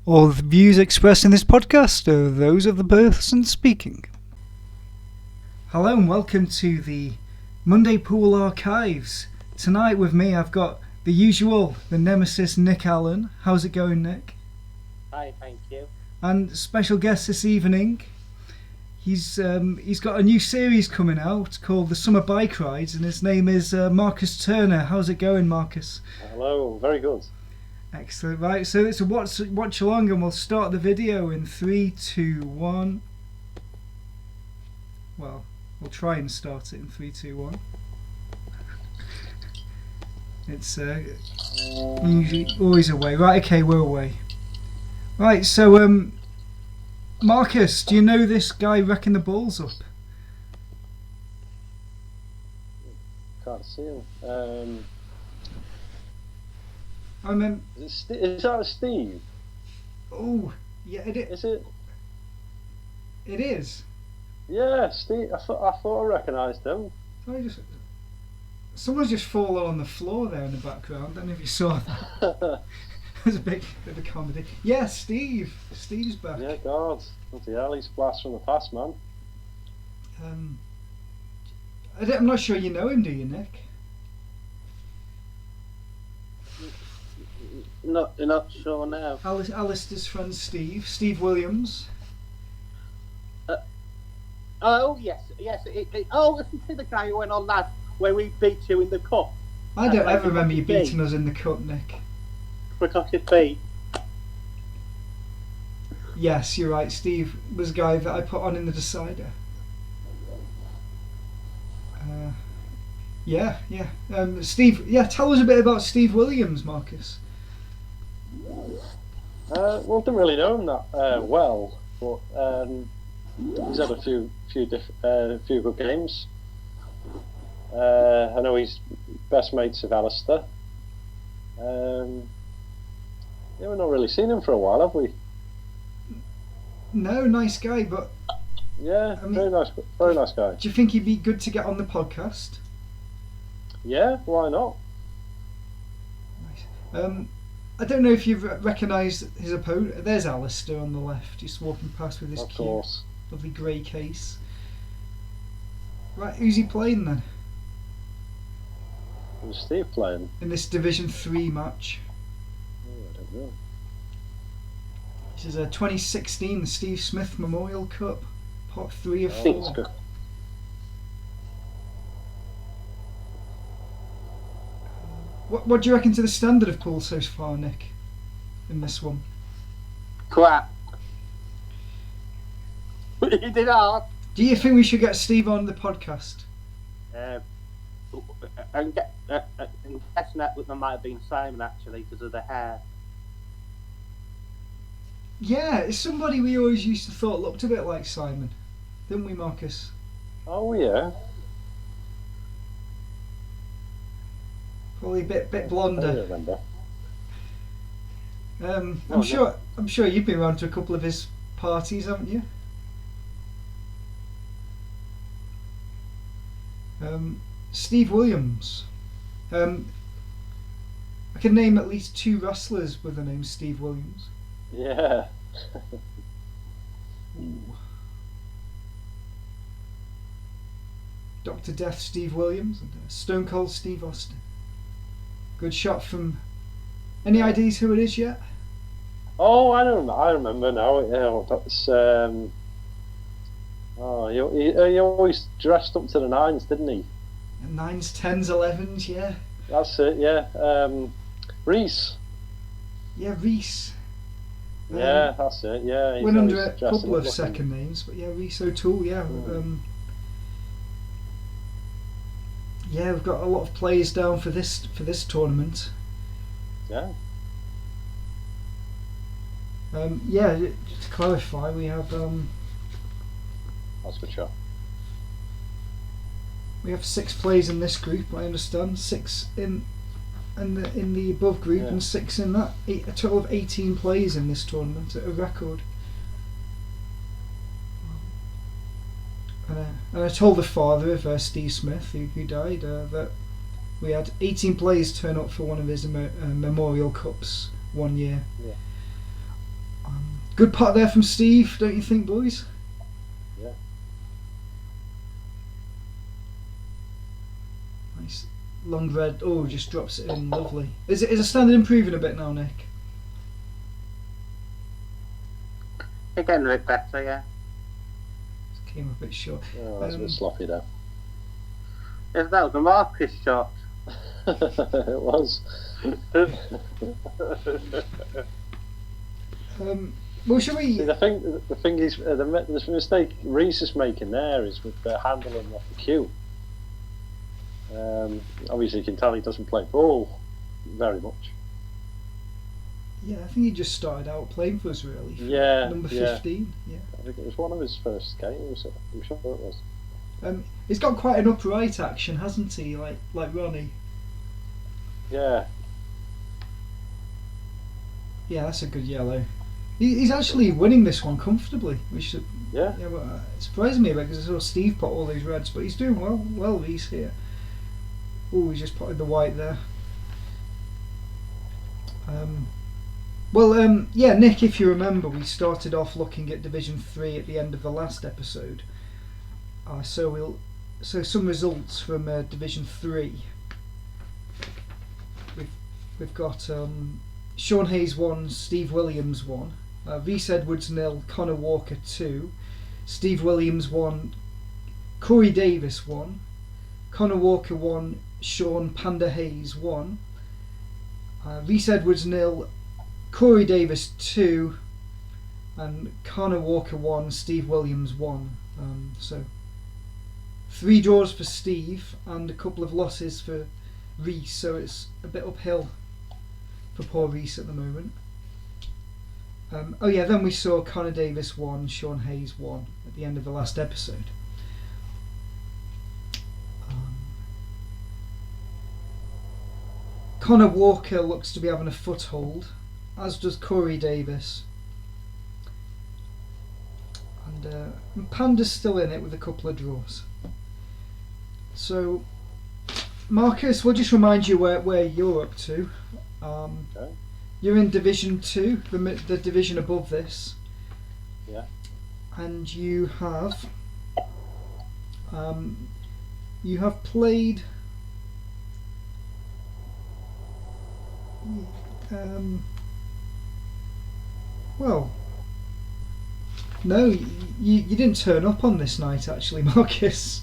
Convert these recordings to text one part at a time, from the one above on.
All the views expressed in this podcast are those of the person speaking. Hello and welcome to the Monday Pool Archives. Tonight with me I've got the usual, the nemesis Nick Allen. How's it going, Nick? Hi, thank you. And special guest this evening, he's got a new series coming out called The Summer Bike Rides, and his name is Marcus Turner. How's it going, Marcus? Hello, very good. Excellent. Right, so it's a watch along, and we'll start the video in 3, 2, 1. Well, we'll try and start it in 3, 2, 1. It's usually always away. Right, okay, we're away. Right, so Marcus, do you know this guy wrecking the balls up? Can't see him. I mean, Is that Steve? oh, yeah, Is it? it is. Yeah, Steve. I thought I recognised him. Someone's just fallen on the floor there in the background. I don't know if you saw that. There's a bit of a comedy. Yeah, Steve. Steve's back. Yeah, God. Bloody hell, he's a blast from the past, man. I'm not sure you know him, do you, Nick? Not sure now. Alistair's friend Steve Williams. Oh yes. Isn't he the guy who went on that where we beat you in the cup? I don't ever remember you beating us in the cup, Nick. Forgot your feet. Yes, you're right. Steve was the guy that I put on in the decider. Yeah. Steve, tell us a bit about Steve Williams, Marcus. Well, didn't really know him that well, but he's had a few good games. I know he's best mates with Alistair. Yeah, we've not really seen him for a while, have we? No, nice guy, but yeah, I mean, very nice guy. do you think he'd be good to get on the podcast? Yeah, why not? Nice. I don't know if you've recognised his opponent. There's Alistair on the left, just walking past with his cute, lovely grey case. Right, who's he playing then? Who's Steve playing? In this Division 3 match. Oh, I don't know. This is a 2016 Steve Smith Memorial Cup, part 3 of 4. I think it's good. What do you reckon to the standard of pool so far, Nick, in this one? Crap. You did hard. Do you think we should get Steve on the podcast? And guessing that might have been Simon actually because of the hair. Yeah, it's somebody we always used to thought looked a bit like Simon, didn't we, Marcus? Oh yeah. Probably a bit I blonder. remember. I'm sure you've been around to a couple of his parties, haven't you? Steve Williams. I can name at least 2 wrestlers with the name Steve Williams. Yeah. Dr. Death Steve Williams and Stone Cold Steve Austin. Good shot from... Any ideas who it is yet? Oh, I remember now. Yeah, that's. He always dressed up to the nines, didn't he? 9s, 10s, 11s, yeah. That's it. Yeah. Reese. Yeah, Reese. Yeah, that's it. Yeah. He's Went under always a dressing couple up of looking. second names, but yeah, Reese O'Toole, yeah. Yeah, we've got a lot of players down for this tournament. Yeah. Just to clarify, we have That's a good shot. we have 6 players in this group. I understand 6 in the above group, Yeah. and 6 in that. A total of 18 players in this tournament, a record. And I told the father of Steve Smith, who died, that we had 18 players turn up for one of his memorial cups one year. Yeah. Good pot there from Steve, don't you think, boys? Yeah. Nice. Long red. Oh, just drops it in. Lovely. Is it standard improving a bit now, Nick? It's getting a bit better, yeah. It came up a bit short. Oh, that's a bit sloppy now. If that was a Marcus shot. It was. Well, shall we? See, the thing is, the mistake Reese is making there is with the handling off the cue. Obviously, you can tell he doesn't play ball very much. Yeah, I think he just started out playing for us, really. Yeah, Number 15. Yeah. I think it was one of his first games. I'm sure it was. He's got quite an upright action, hasn't he? Like Ronnie. Yeah. Yeah, that's a good yellow. He's actually winning this one comfortably, which Yeah. but it surprised me a bit because I saw Steve put all these reds, but he's doing well Reese here. Oh, he's just putting the white there. Yeah, Nick, if you remember, we started off looking at Division 3 at the end of the last episode. So some results from Division 3. We've got Sean Hayes 1, Steve Williams 1, Reese Edwards 0, Connor Walker 2, Steve Williams 1, Corey Davis 1, Connor Walker 1, Sean Panda Hayes 1, Reese Edwards 0, Corey Davis 2, and Connor Walker 1, Steve Williams 1. So 3 draws for Steve and a couple of losses for Reese, so it's a bit uphill for poor Reese at the moment. Then we saw Connor Davis 1, Sean Hayes 1 at the end of the last episode. Connor Walker looks to be having a foothold, as does Corey Davis. And Panda's still in it with a couple of draws. So, Marcus, we'll just remind you where you're up to. Okay. You're in Division 2, the division above this. Yeah. And you have played well, no, you didn't turn up on this night actually, Marcus.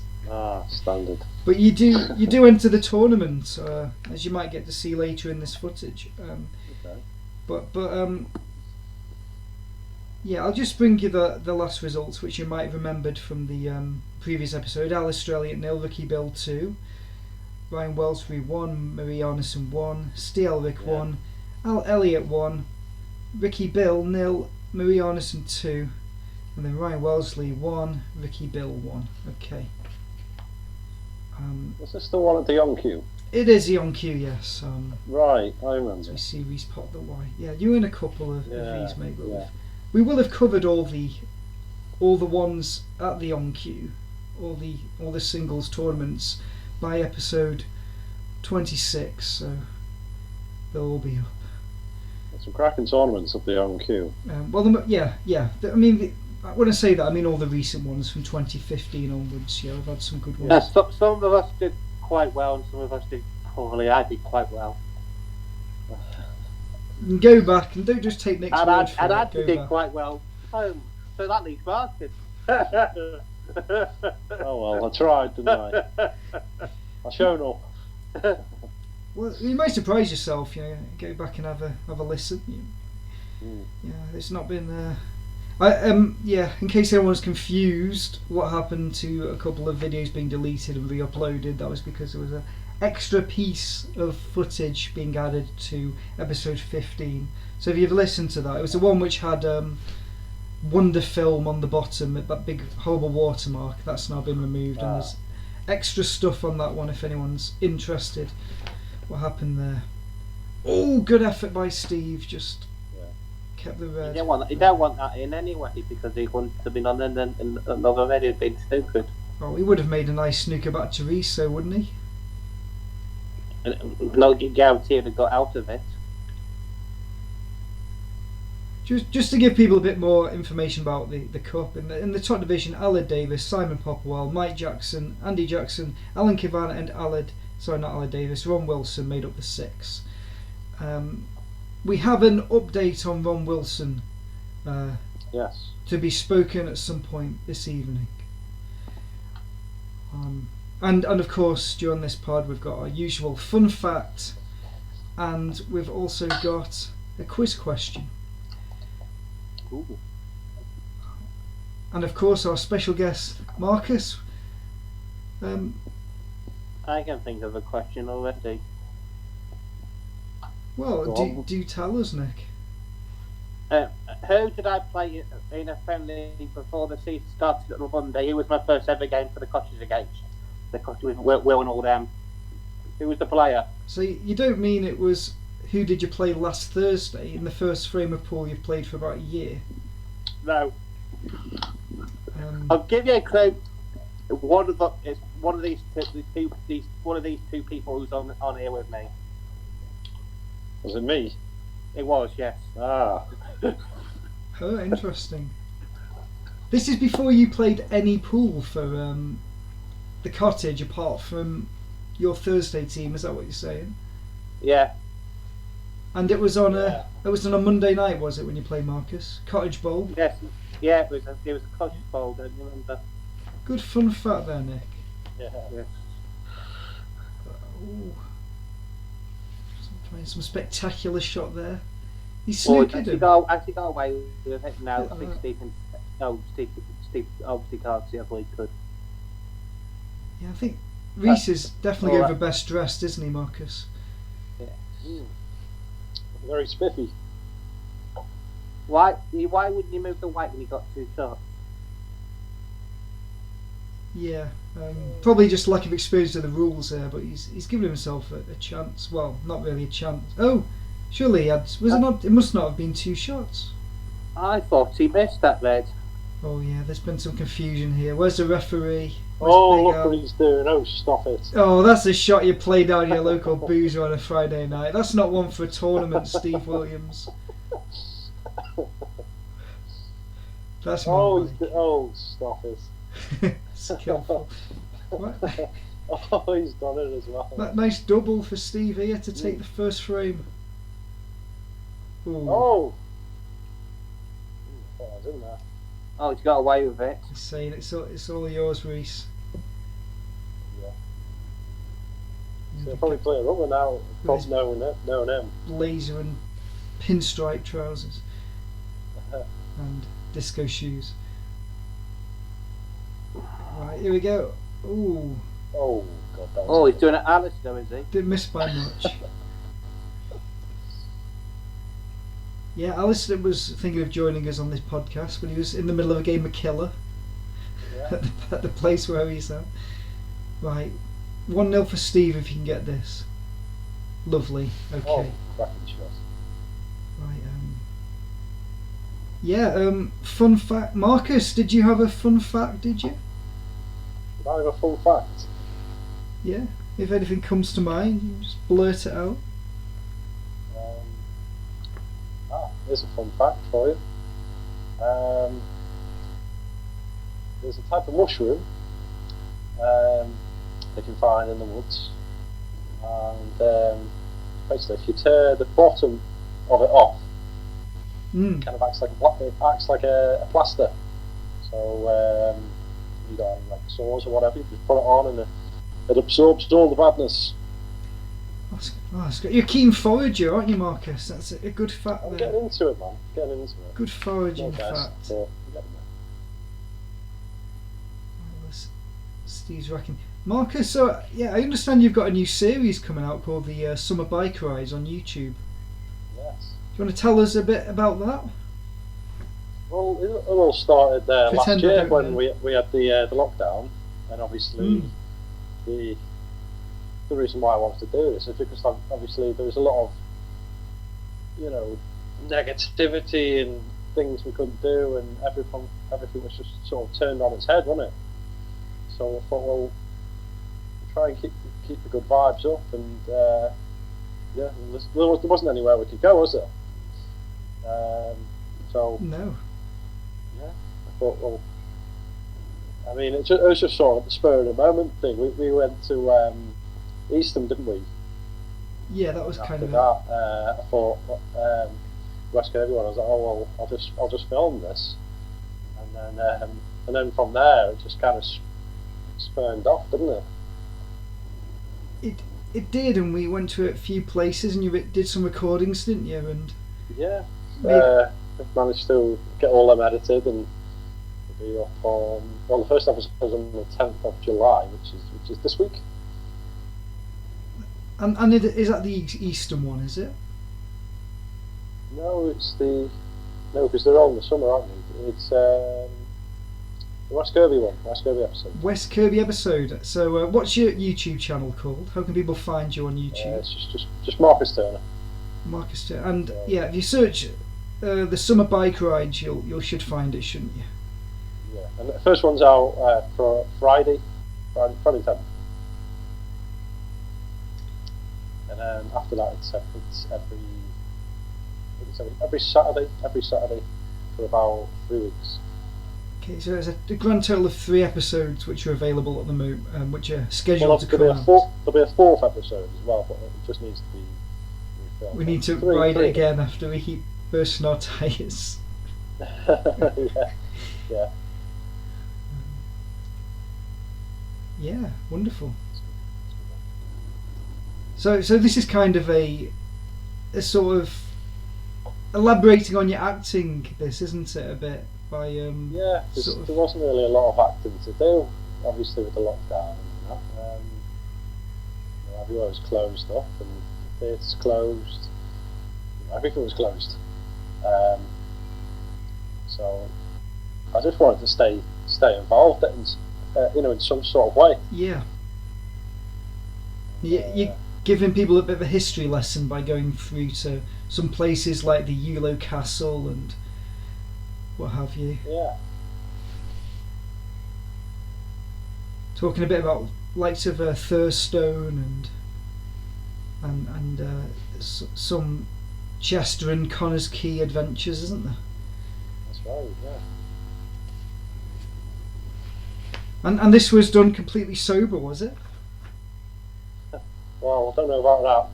Standard. But you do enter the tournament, as you might get to see later in this footage. Okay. But yeah, I'll just bring you the last results, which you might have remembered from the previous episode. Al Australia 0, Rikki Bill 2, Ryan Wellesley 1, Marie Arneson 1, Steve Elric 1, Al Elliott 1, Rikki Bill 0, Marie Arneson 2, and then Ryan Wellesley 1, Rikki Bill 1. Okay. Was this the one at the on cue? It is the on cue, yes. Right, I remember. So we see Reese pot the white. Yeah, you're in a couple of these, mate. But we will have covered all the ones at the on cue, all the singles tournaments by episode 26. So they'll all be up. There's some cracking tournaments at the on cue. I mean, when I say that, I mean all the recent ones from 2015 onwards. Yeah, I've had some good ones. Yeah, some of us did quite well and some of us did poorly. I did quite well. And go back and don't just take Nick's word for it. I did quite well. So that leaves Marcus. Oh well, I tried, didn't I? I shown up. Well, you might surprise yourself. Go back and have a listen. Yeah, it's not been. In case anyone's confused, what happened to a couple of videos being deleted and re-uploaded, that was because there was an extra piece of footage being added to episode 15. So if you've listened to that, it was the one which had Wonder Film on the bottom, that big horrible watermark. That's now been removed, and there's extra stuff on that one if anyone's interested. What happened there? Oh, good effort by Steve. Just kept the red. He don't want that in anyway because he wouldn't have been on and then another red had been stupid. Oh, he would have made a nice snooker back to Reese, so wouldn't he? And no guarantee he'd have got out of it. Just to give people a bit more information about the cup, in the top division, Aled Davis, Simon Popwell, Mike Jackson, Andy Jackson, Alan Kivan and Aled Davis, Ron Wilson made up the 6. We have an update on Ron Wilson Yes. to be spoken at some point this evening. And of course, during this pod, we've got our usual fun fact, and we've also got a quiz question. Ooh. And of course, our special guest, Marcus. I can think of a question already. Well, do tell us, Nick. Who did I play in a friendly before the season started on Monday? It was my first ever game for the Cottagers against the Cottagers with Will and all them. Who was the player? So you don't mean it was who did you play last Thursday in the first frame of pool you've played for about a year? No. I'll give you a clue. One of these two people who's on here with me. Was it me? It was, yes. Ah. Oh, interesting. This is before you played any pool for the Cottage, apart from your Thursday team. Is that what you're saying? Yeah. And it was on a Monday night, was it, when you played Marcus? Cottage Bowl. Yes. Yeah, it was a Cottage Bowl. Don't you remember? Good fun fact there, Nick. Yeah. Ooh. Some spectacular shot there. He Actually snookered him. got away with it now. I think Steve obviously can't see. I believe could. Yeah, I think Reese is definitely all over best dressed, isn't he, Marcus? Yeah. Very spiffy. Why wouldn't you move the white when you got 2 shots? Yeah, probably just lack of experience of the rules there, but he's given himself a chance. Well, not really a chance. Oh, surely he had. Was it not? It must not have been 2 shots. I thought he missed that red. Oh yeah, there's been some confusion here. Where's the referee? Look what he's doing. Oh, stop it. Oh, that's a shot you play down your local boozer on a Friday night. That's not one for a tournament, Steve Williams. That's my stop it. Skillful. What? Oh, he's done it as well. That nice double for Steve here to take the first frame. Ooh. Oh! I was in there. Oh, he's got away with it. He's saying it's all yours, Reese. Yeah. So he'll probably play a rubber now, knowing him. Blazer and pinstripe trousers. And disco shoes. Right, here we go. Ooh. Oh, God. Oh, he's doing it Alice though, is he? Didn't miss by much. Yeah, Alistair was thinking of joining us on this podcast when he was in the middle of a game of Killer. Yeah. at the place where he's at. Right, 1-0 for Steve if you can get this. Lovely. Okay. Oh, cracking shot. Right. Fun fact. Marcus, did you have a fun fact? Did you? Did I have a fun fact? Yeah. If anything comes to mind, you just blurt it out. Here's a fun fact for you. There's a type of mushroom they can find in the woods, and basically, if you tear the bottom of it off, it kind of acts like a plaster. So you got like sores or whatever, you just put it on, and it absorbs all the badness. That's good. You're a keen forager, aren't you, Marcus? That's a good fact I'm there. getting into it, man. Getting into it. Good foraging fact. Steve's racking. Marcus, so yeah, I understand you've got a new series coming out called the Summer Bike Rides on YouTube. Yes. Do you want to tell us a bit about that? Well, it all started last year when we had the lockdown, and obviously the reason why I wanted to do this is because obviously there was a lot of negativity and things we couldn't do, and everything was just sort of turned on its head, wasn't it? So I thought, well, try and keep the good vibes up, and there wasn't anywhere we could go, was there? So no. Yeah, I thought, well, I mean, it was just sort of the spur of the moment thing. We went to Eastham, didn't we? Yeah, that was and kind after of. That, I thought West everyone. I was like, oh well, I'll just film this, and then from there it just kind of spurned off, didn't it? It did, and we went to a few places, and you did some recordings, didn't you? And yeah, I've managed to get all them edited and be up on. Well, the first episode was on the 10th of July, which is this week. And is that the Eastern one? Is it? No, because they're all in the summer, aren't they? It's the West Kirby one, West Kirby episode. West Kirby episode. So, what's your YouTube channel called? How can people find you on YouTube? It's just Marcus Turner. Marcus Turner. And yeah, if you search the summer bike rides, you should find it, shouldn't you? Yeah, and the first one's out for Friday 10th. And then after that, it's every Saturday for about 3 weeks. Okay, so there's a grand total of 3 episodes which are available at the moment, which are scheduled to come out. There'll be a 4th episode as well, but it just needs to be refilmed. We need to ride it again after we keep bursting our tyres. Yeah. Yeah, wonderful. So this is kind of a sort of elaborating on your acting, this, isn't it, a bit? By there wasn't really a lot of acting to do, obviously, with the lockdown and that. Everywhere was closed up, and the theatres closed. Everything was closed. So I just wanted to stay involved in some sort of way. Yeah. You're giving people a bit of a history lesson by going through to some places like the Yulo Castle and what have you. Yeah. Talking a bit about likes of Thurstone and some Chester and Connors Quay adventures, isn't there? That's right. Yeah. And this was done completely sober, was it? Well, I don't know about that.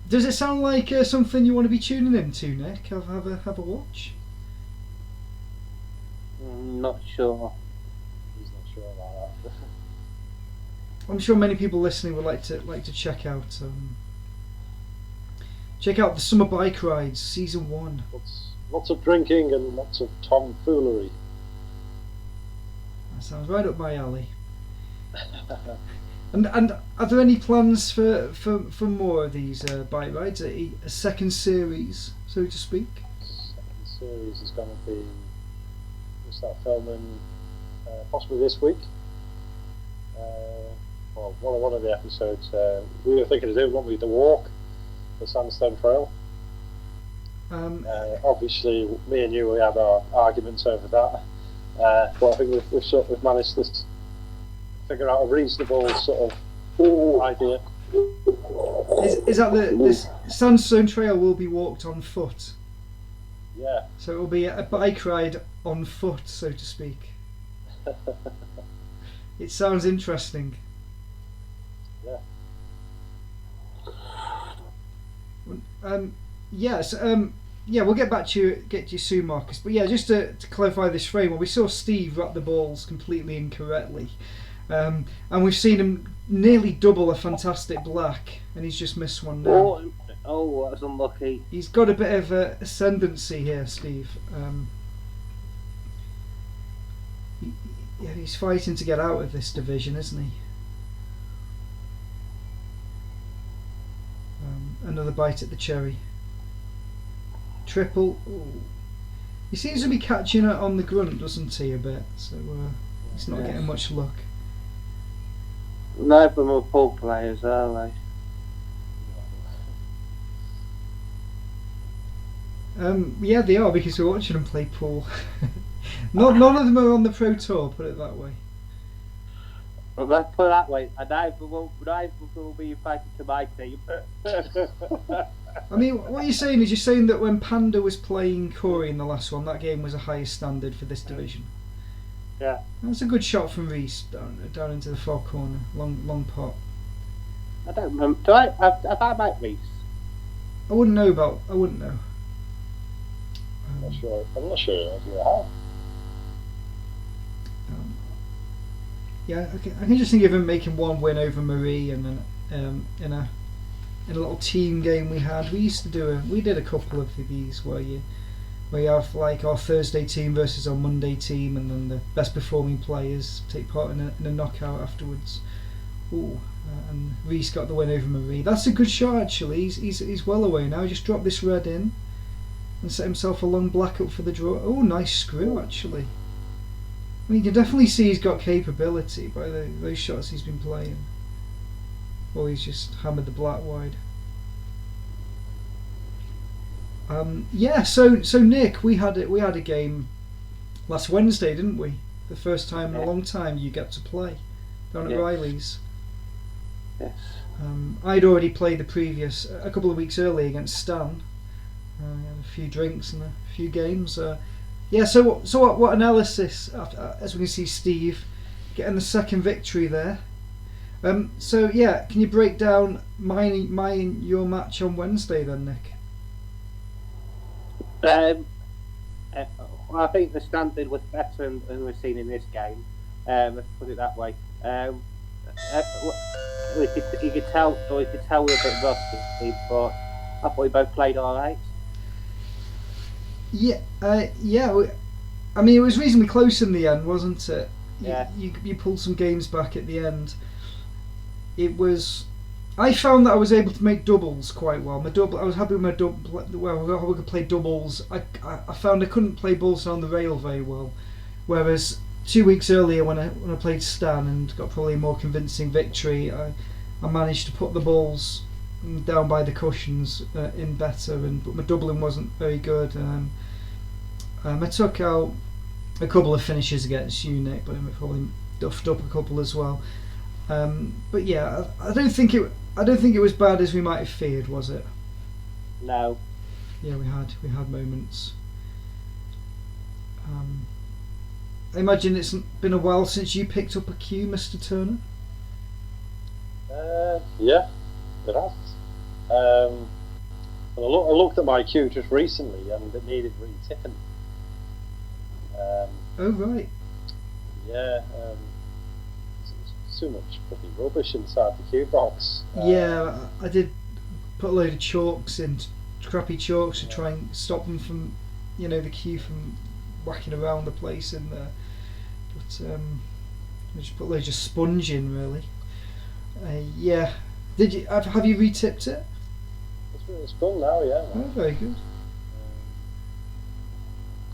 Does it sound like something you want to be tuning into, Nick? Have a watch. Not sure. He's not sure about that. I'm sure many people listening would like to check out the Summer Bike Rides Season 1. Lots of drinking and lots of tomfoolery. That sounds right up my alley. And are there any plans for more of these bike rides? A second series, so to speak? Second series is going to be, we'll start filming possibly this week. Well, one of the episodes we were thinking of doing, weren't we, the walk, the Sandstone Trail. Obviously, me and you, we had our arguments over that, but I think we've managed to figure out a reasonable sort of idea. Is that this Sandstone Trail will be walked on foot? Yeah. So it will be a bike ride on foot, so to speak. It sounds interesting. Yeah. Yes. Yeah, we'll get to you soon, Marcus. But yeah, just to clarify this frame, we saw Steve wrap the balls completely incorrectly, and we've seen him nearly double a fantastic black, and he's just missed one now. Oh, that's unlucky. He's got a bit of ascendancy here, Steve. Yeah, he's fighting to get out of this division, isn't he? Another bite at the cherry. Triple. Ooh. He seems to be catching it on the grunt, doesn't he, a bit? So he's not getting much luck. None of them are pool players, are they? Yeah, they are, because we're watching them play pool. None of them are on the Pro Tour, put it that way. But let's put it that way, neither will be invited to my team. I mean, what you're saying is you're saying that when Panda was playing Corey in the last one, that game was a higher standard for this division. Yeah. That's a good shot from Reese down into the far corner, long pot. I don't remember. Have I met Reese? I wouldn't know. I'm not sure if you have. Yeah, okay. I can just think of him making one win over Marie, and then in a little team game we had. We did a couple of these where you have like our Thursday team versus our Monday team, and then the best performing players take part in a knockout afterwards. And Reese got the win over Marie. That's a good shot actually. He's well away now. He just dropped this red in and set himself a long black up for the draw. Oh, nice screw actually. I mean, you can definitely see he's got capability by those shots he's been playing. Or he's just hammered the black wide. So Nick, we had a game last Wednesday, didn't we? The first time in a long time you get to play down at Riley's. Yes. I'd already played a couple of weeks early against Stan. Had a few drinks and a few games. So what analysis as we can see Steve getting the second victory there. Can you break down your match on Wednesday then, Nick? I think the standard was better than we've seen in this game. Let's put it that way. You could tell we were a bit rusty, but I thought we both played all right. Yeah. I mean, it was reasonably close in the end, wasn't it? Yeah. You pulled some games back at the end. I found that I was able to make doubles quite well. I was happy with my double. Well, I could play doubles. I found I couldn't play balls on the rail very well. Whereas 2 weeks earlier, when I played Stan and got probably a more convincing victory, I managed to put the balls down by the cushions in better, but my doubling wasn't very good. I took out a couple of finishes against you, Nick, but I probably duffed up a couple as well. But yeah, I don't think it was bad as we might have feared, was it? No. Yeah, we had moments. I imagine it's been a while since you picked up a cue, Mr. Turner. Yeah, it has. I looked at my cue just recently and it needed re-tipping. Oh right. Yeah. There's too much fucking rubbish inside the cue box. Yeah, I did put a load of chalks in, crappy chalks, to try and stop them from, the cue from whacking around the place in there. But I just put loads of sponge in, really. Yeah. Did you have you re-tipped it? It's full now, yeah. Oh, very good.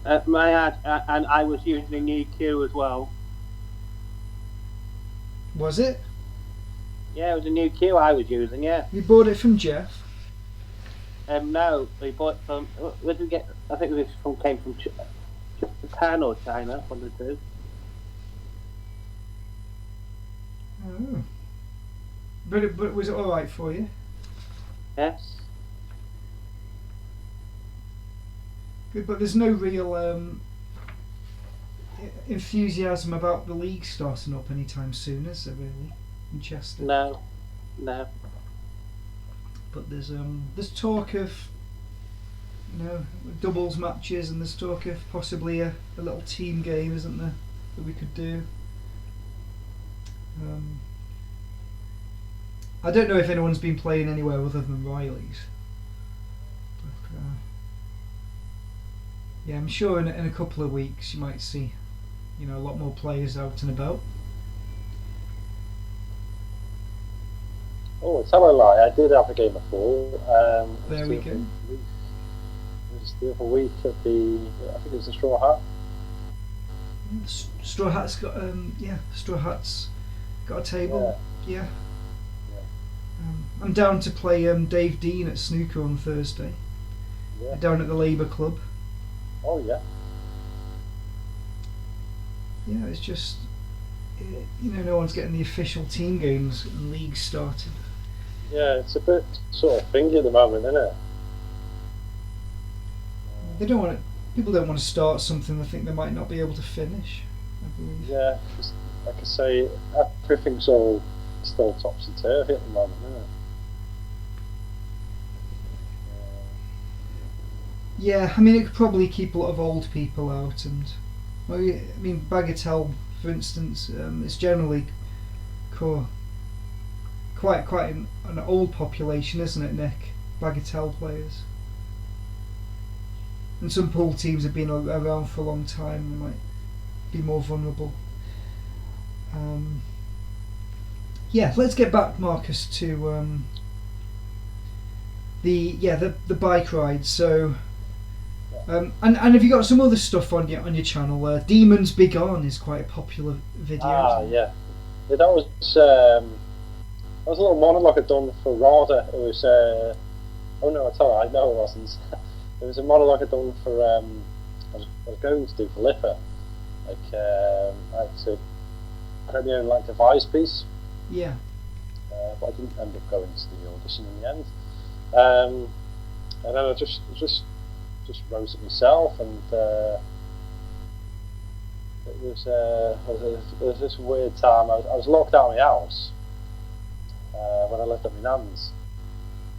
And I was using a new cue as well. Was it? Yeah, it was a new cue I was using. Yeah. You bought it from Jeff? No, we bought it from. Where did we get? I think this came from Japan or China, one of the two. Oh. But was it all right for you? Yes. Good, but there's no real enthusiasm about the league starting up anytime soon, is there really, in Chester? No. But there's talk of doubles matches, and there's talk of possibly a little team game, isn't there, that we could do. I don't know if anyone's been playing anywhere other than Riley's. But, yeah, I'm sure in a couple of weeks you might see, a lot more players out and about. Oh, tell a lie, I did have a game of four. There we go. It was the other week at I think it was the Straw Hat. Straw Hat's got a table. Yeah. I'm down to play Dave Dean at snooker on Thursday. Yeah. Down at the Labour Club. Oh yeah. Yeah, it's just no one's getting the official team games and leagues started. Yeah, it's a bit sort of thingy at the moment, isn't it? People don't want to start something they think they might not be able to finish, I believe. Yeah, like I say, everything's all still topsy-turvy at the moment, isn't it? Yeah, I mean, it could probably keep a lot of old people out, and Bagatelle, for instance, it's generally quite an old population, isn't it, Nick? Bagatelle players, and some pool teams have been around for a long time and might be more vulnerable. Yeah, let's get back, Marcus, to the bike rides. So. And have you got some other stuff on your channel? Demons Be Gone is quite a popular video. Yeah, that was a little monologue I'd done for Rada. It was oh no, I know it wasn't. It was a monologue I'd done for I was going to do for Lipper. Like I had my own device piece. Yeah. But I didn't end up going to the audition in the end. And then I just wrote it myself, and it was this weird time. I was locked out of my house when I lived at my nan's,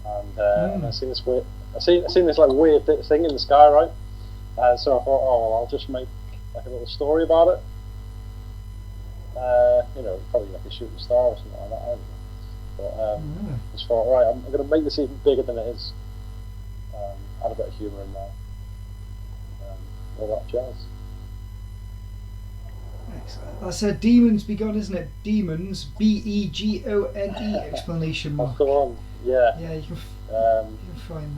and I seen this weird, I seen this weird thing in the sky, right? And so I thought, oh well, I'll just make a little story about it. Probably like a shooting star or something like that. I don't know. But I just thought, right, I'm going to make this even bigger than it is. Add a bit of humour in there. All that jazz. Excellent. That's Demons Be Gone, isn't it? Demons, BEGONE exclamation mark. That's the one. Yeah. Yeah, you can find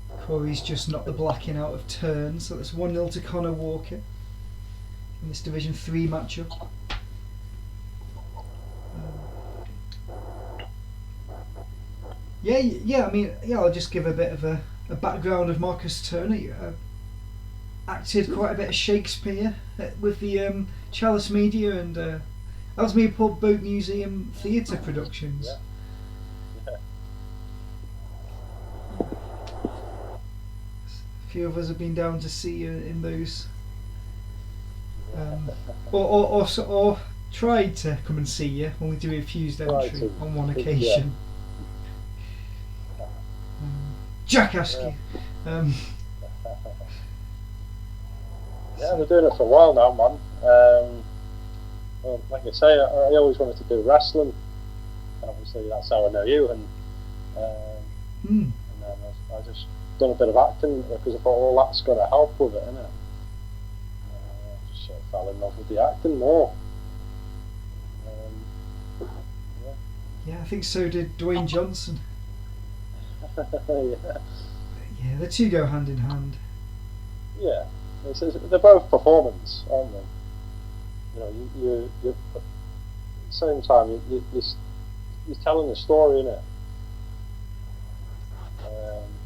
that. Corey's just knocked the blacking out of turn, so it's 1-0 to Connor Walker in this Division 3 matchup. I'll just give a bit of a background of Marcus Turner. Acted quite a bit of Shakespeare with the Chalice Media and Ellesmere Port Boat Museum Theatre productions. Yeah. A few of us have been down to see you in those, or tried to come and see you when we do a fused entry on one occasion. Yeah. Jack Askew. Yeah, I've been doing it for a while now, man. Well, like I say, I always wanted to do wrestling. Obviously, that's how I know you. And then I just done a bit of acting because I thought, well, that's going to help with it, innit? I just sort of fell in love with the acting more. Yeah, I think so did Dwayne Johnson. Yeah, the two go hand in hand. Yeah, they're both performance, aren't they? You at the same time you're telling a story, innit?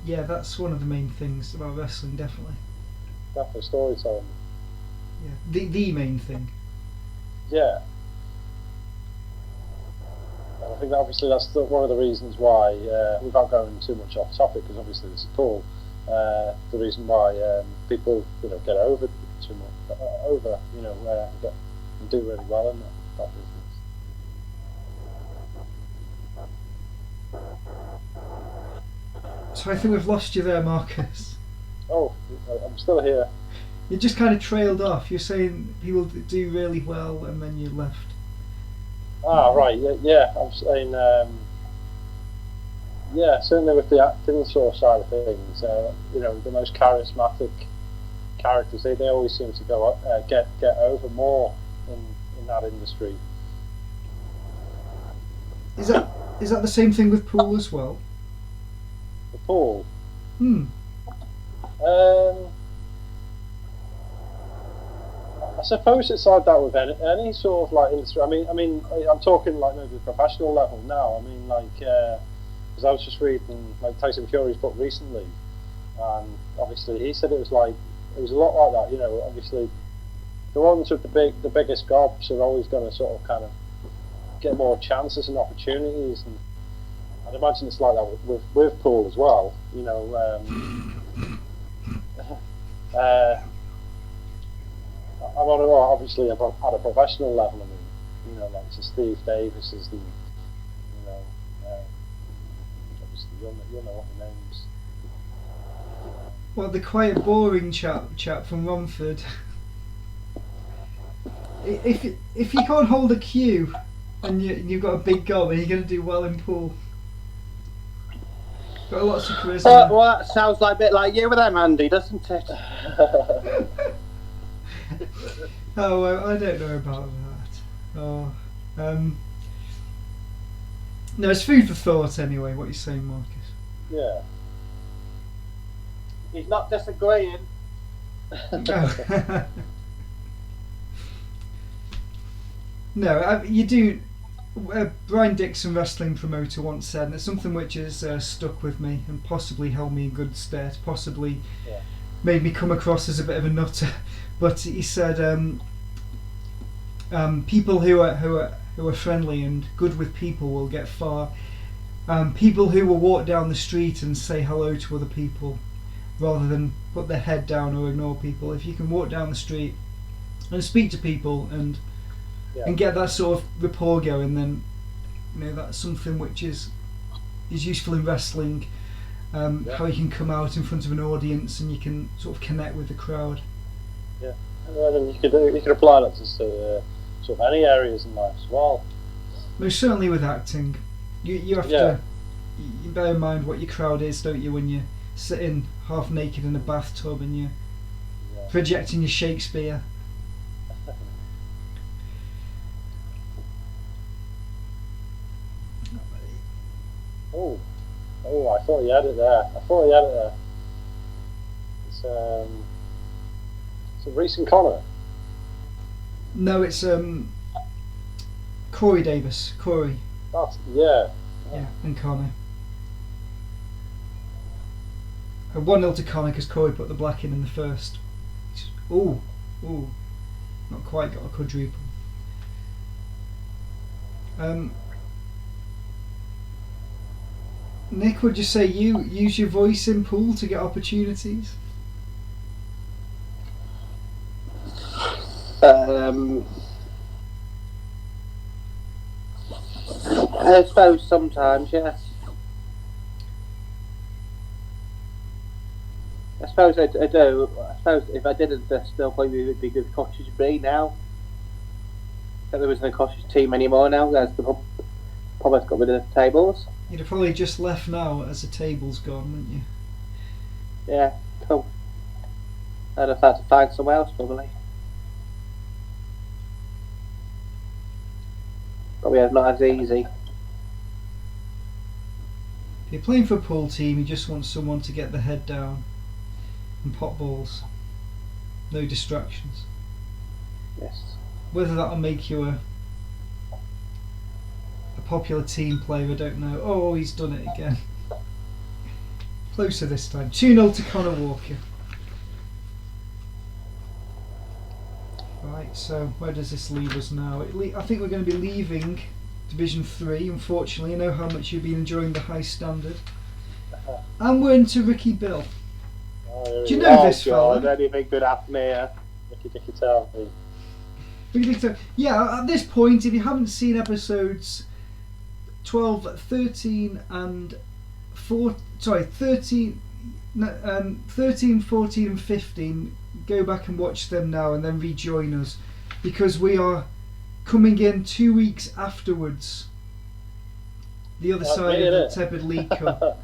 Yeah, that's one of the main things about wrestling, definitely. Definitely storytelling. Yeah, the main thing. Yeah. I think that obviously that's one of the reasons why, without going too much off topic, because obviously this is cool, the reason why people get over too much, and do really well in that business. So I think we've lost you there, Marcus. Oh, I'm still here. You just kind of trailed off. You're saying people do really well, and then you left. Ah, right. Yeah. I'm saying, certainly with the acting sort of side of things, the most charismatic characters, they always seem to go get over more in that industry. Is that the same thing with pool as well? The pool. I suppose it's like that with any sort of industry. I mean, I'm talking maybe professional level now. I mean, because I was just reading Tyson Fury's book recently, and obviously he said it was it was a lot like that. You know, obviously the ones with the biggest gobs are always going to sort of kind of get more chances and opportunities, and I'd imagine it's like that with pool as well. You know, I'm on obviously at a professional level. I mean, you know, like so Steve Davis is the, you know, obviously you'll know what the names. Well, the quiet, boring chap from Romford. If you can't hold a cue and you've got a big gob, you're going to do well in pool. Got lots of charisma. Well, that sounds like a bit like you with them, Andy, doesn't it? Oh, well, I don't know about that. Oh, no, it's food for thought anyway. What you're saying, Marcus? Yeah. He's not disagreeing. Oh. No, you do. Brian Dixon, wrestling promoter, once said, and it's something which has stuck with me and possibly held me in good stead, possibly made me come across as a bit of a nutter. But he said, people who are friendly and good with people will get far. People who will walk down the street and say hello to other people, rather than put their head down or ignore people. If you can walk down the street and speak to people and get that sort of rapport going, then you know that's something which is useful in wrestling. How you can come out in front of an audience and you can sort of connect with the crowd. Yeah, and you could apply that to sort of any areas in life as well. Most certainly with acting, you have to you bear in mind what your crowd is, don't you? When you're sitting half naked in a bathtub and you're projecting your Shakespeare. Oh, I thought you had it there. It's a recent Connor. No, it's Corey Davis. Corey. Yeah, and Connor. 1-0 to Connor because Corey put the black in the first. Ooh, not quite got a quadruple. Nick, would you say you use your voice in pool to get opportunities? I suppose sometimes, yes. I suppose I do. I suppose if I didn't, I still probably would be good Cottage B now. If there wasn't a Cottage team anymore now, there's the probably got rid of the tables. You'd have probably just left now as the table's gone, wouldn't you? Yeah, cool. I'd have had to find somewhere else probably. Probably not as easy. If you're playing for a pool team, you just want someone to get the head down and pop balls. No distractions. Yes. Whether that'll make you a popular team player, I don't know. Oh, he's done it again. Closer this time. 2-0 to Connor Walker. Right, so where does this leave us now? I think we're going to be leaving Division 3, unfortunately. I know how much you've been enjoying the high standard. And we're into Rikki Bill. Do you know this fella? Anything good happen here? Rikki Bill. Yeah, at this point, if you haven't seen episodes 12, 13 and 13, 14 and 15, go back and watch them now and then rejoin us, because we are coming in 2 weeks afterwards, the other side of the Teppid League Cup.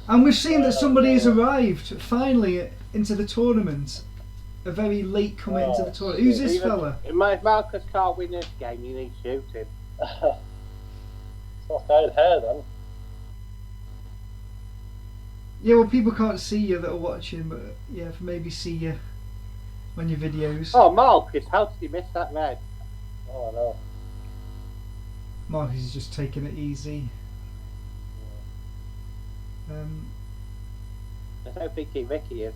And we've seen that somebody has arrived finally into the tournament, a very late comer into the tournament. Who's this fella? If Marcus can't win this game, you need to shoot him. It's not dyed hair then. Yeah, well, people can't see you that are watching, but yeah, maybe see you on your videos. Oh, Marcus, how did you miss that red? Oh, I know. Marcus is just taking it easy. I don't think Rikki is.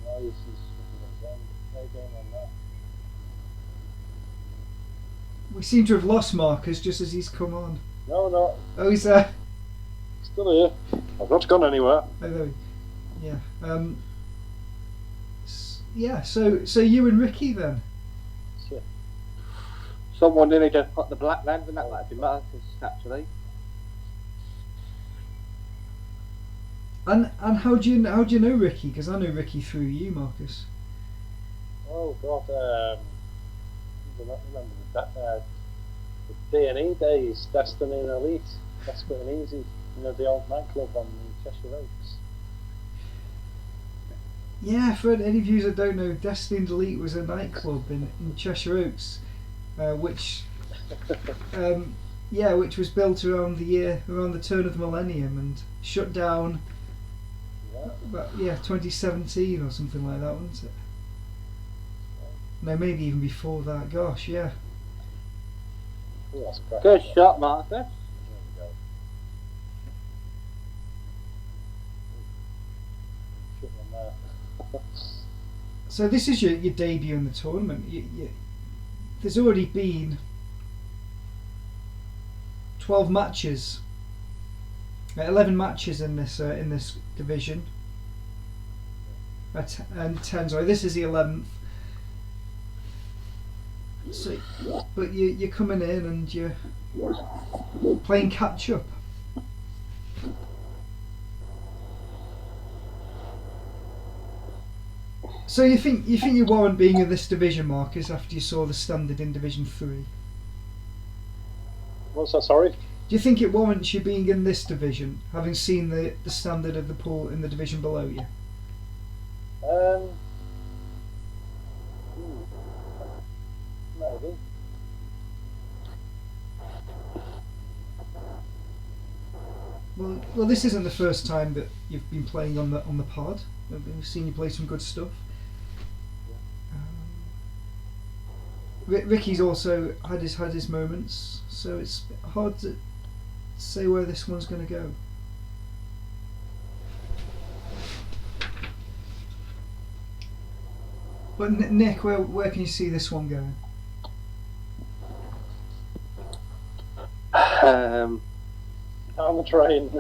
No, he's looking at no game on that. We seem to have lost Marcus just as he's come on. No. Oh, he's there. Still here. I've not gone anywhere. Oh, there yeah. Yeah. So you and Rikki then. Shit. Someone nearly just put the black lens and that might be Marcus actually. And how do you know Rikki? Because I know Rikki through you, Marcus. Oh God. Remember the D&E days, Destiny and Elite, Desperate and Easy, the old nightclub on Cheshire Oaks. Yeah, for any of you that don't know, Destiny and Elite was a nightclub in Cheshire Oaks, which was built around the turn of the millennium and shut down. About 2017 or something like that, wasn't it? No, maybe even before that. Gosh, yeah. Ooh, good shot, Marcus. There we go. So this is your debut in the tournament. There's already been 12 matches, 11 matches in this division, and 10. Sorry, this is the 11th. So, but you're coming in and you're playing catch up. So you think you warrant being in this division, Marcus, after you saw the standard in Division 3? What's that? Sorry. Do you think it warrants you being in this division, having seen the standard of the pool in the division below you? Maybe. Well, this isn't the first time that you've been playing on the pod. We've seen you play some good stuff. Rikki's also had his moments, so it's hard to say where this one's going to go. But Nick, where can you see this one going? On the train.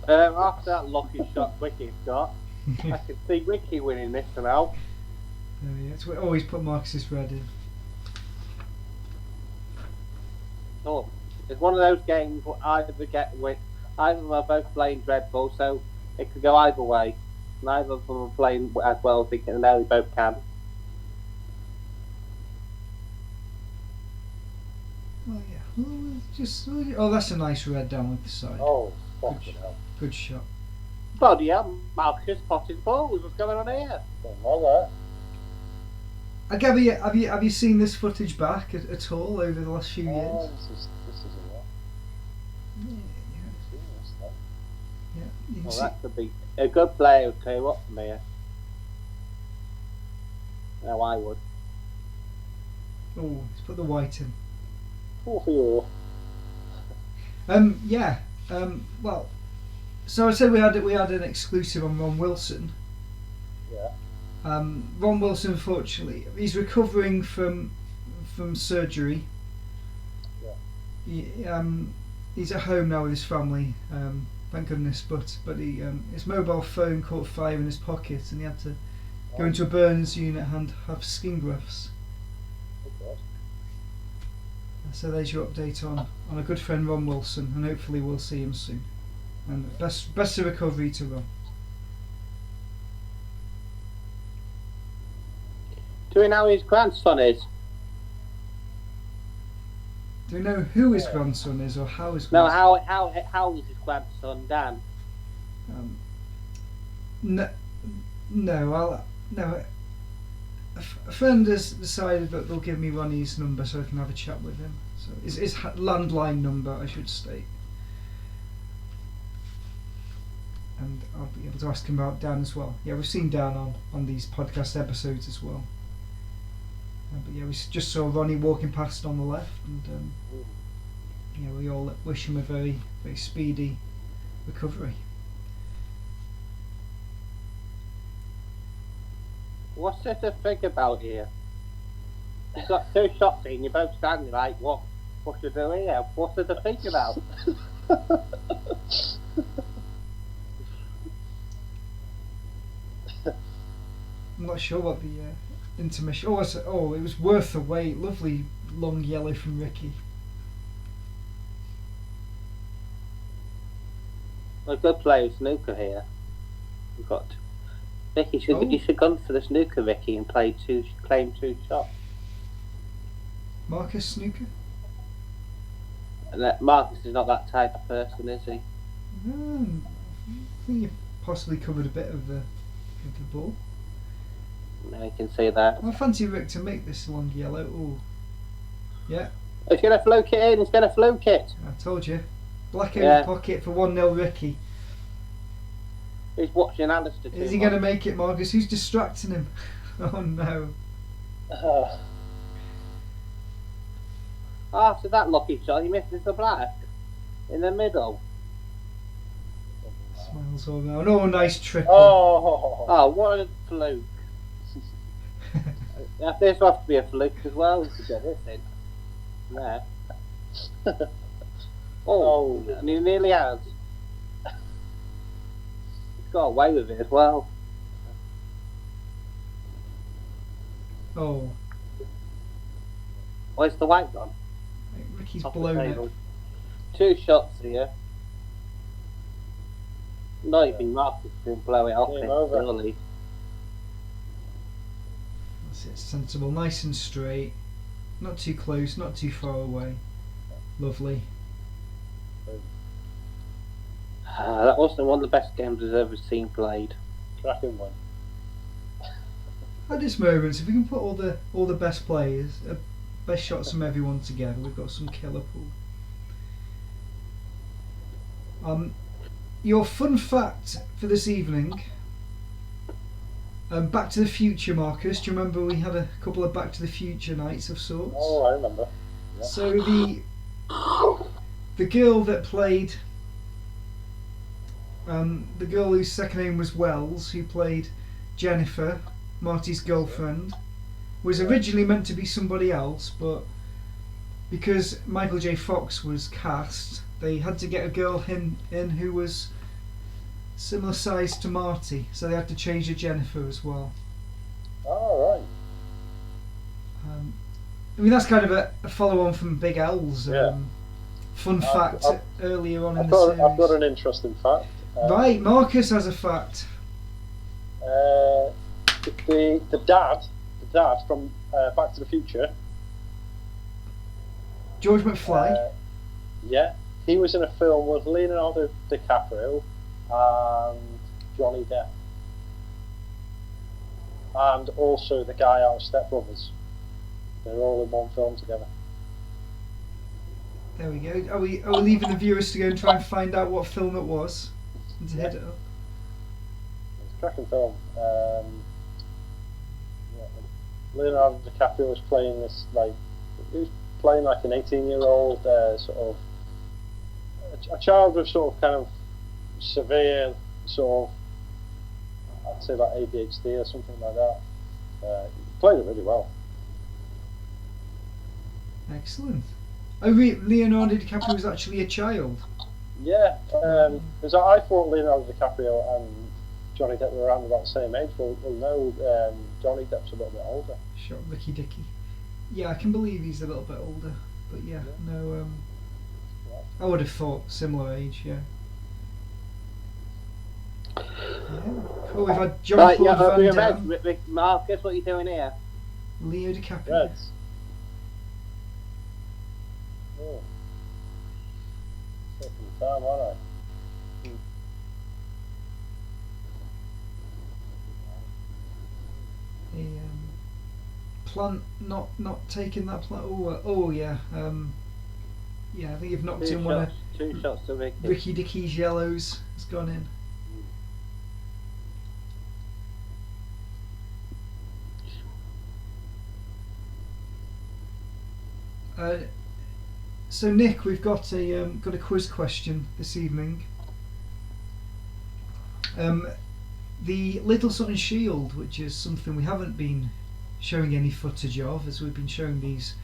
After that lucky shot Rikki's got, I can see Rikki winning this now. Yeah, it's always put Marcus's red in. Oh, it's one of those games where either we're both playing dreadful, so it could go either way. Neither of them are playing as well as they can. Now they both can. Well, yeah. That's a nice red down with the side. Oh, fucking hell. Good shot. Bloody hell, Marcus potted balls. What's going on here? Don't know that. I gather, have you seen this footage back at all over the last few years? This is a lot. Yeah, you can Well, see. that could be a good player would clear up from here. No, I would. Oh, let's put the white in. All for you. Well, so I said we had an exclusive on Ron Wilson. Yeah. Ron Wilson, unfortunately, he's recovering from surgery. Yeah. He's at home now with his family, thank goodness. But his mobile phone caught fire in his pocket, and he had to go into a burns unit and have skin grafts. Oh God. So there's your update on a good friend Ron Wilson, and hopefully we'll see him soon. And best of recovery to Ron. Do we know who his grandson is? Do we know who his grandson is, or how his No, grandson? how is his grandson, Dan? No. A friend has decided that they'll give me Ronnie's number so I can have a chat with him. So his landline number, I should state. And I'll be able to ask him about Dan as well. Yeah, we've seen Dan on these podcast episodes as well. But yeah, we just saw Ronnie walking past on the left, and we all wish him a very, very speedy recovery. What's there to think about here? You've got 2 shots in, you're both standing like, what you doing here? What's there to think about? I'm not sure what the intermission. Oh, it was worth the wait. Lovely long yellow from Rikki. A good player of snooker here. We've got Rikki. You should gone for the snooker, Rikki, and claim 2 shots. Marcus snooker. And Marcus is not that type of person, is he? I think you possibly covered a bit of the ball. No, you can see that. I fancy Rick to make this long yellow. Oh, yeah. He's going to fluke it in. He's going to fluke it. I told you. Black in the pocket for 1-0 Rikki. He's watching Alistair. Is he going to make it, Marcus? Who's distracting him? Oh no. After that lucky shot, he misses the black in the middle. Smiles all round. Oh, nice triple. Oh, what a fluke. This will have to be a fluke as well to get this in. There. Oh, and he nearly has. He's got away with it as well. Oh. Where's the white gone? Ricky's Top blown it. 2 shots here. Not even Marcus can blow it off it, really. That's it, sensible, nice and straight. Not too close, not too far away. Lovely. That wasn't one of the best games I've ever seen played. Cracking one. At this moment, if we can put all the best players, best shots from everyone together, we've got some killer pool. Your fun fact for this evening. Back to the Future, Marcus. Do you remember we had a couple of Back to the Future nights of sorts? Oh, I remember. Yeah. So the girl that played, the girl whose second name was Wells, who played Jennifer, Marty's girlfriend, was originally meant to be somebody else, but because Michael J. Fox was cast, they had to get a girl in who was similar size to Marty, so they had to change to Jennifer as well. Oh, right. I mean, that's kind of a follow-on from Big L's fun fact earlier on in the series. I've got an interesting fact. Right, Marcus has a fact. The dad from Back to the Future, George McFly. Yeah, he was in a film with Leonardo DiCaprio and Johnny Depp, and also the guy out of Step Brothers. They're all in one film together. There we go. Are we leaving the viewers to go and try and find out what film it was and to hit it up? It's a cracking film. Leonardo DiCaprio was playing this he was playing like an 18-year-old sort of a child with sort of kind of severe sort of, I'd say like ADHD or something like that. He played it really well. Excellent. Oh, Leonardo DiCaprio was actually a child. Yeah, because I thought Leonardo DiCaprio and Johnny Depp were around about the same age. Well no, Johnny Depp's a little bit older. Sure, Ricky Dicky. Yeah, I can believe he's a little bit older, but yeah. No. I would have thought similar age. Yeah. Cool. We've had John-Claude Van Damme. Marcus, what are you doing here? Leo DiCaprio. Reds. Oh. Taking time, aren't I? Plant not taking that plant. Oh yeah. Yeah, I think you've knocked in one of 2 shots to Ricky Dicky's yellows. Has gone in. So Nick, we've got a quiz question this evening. the Little Sutton Shield, which is something we haven't been showing any footage of, as we've been showing these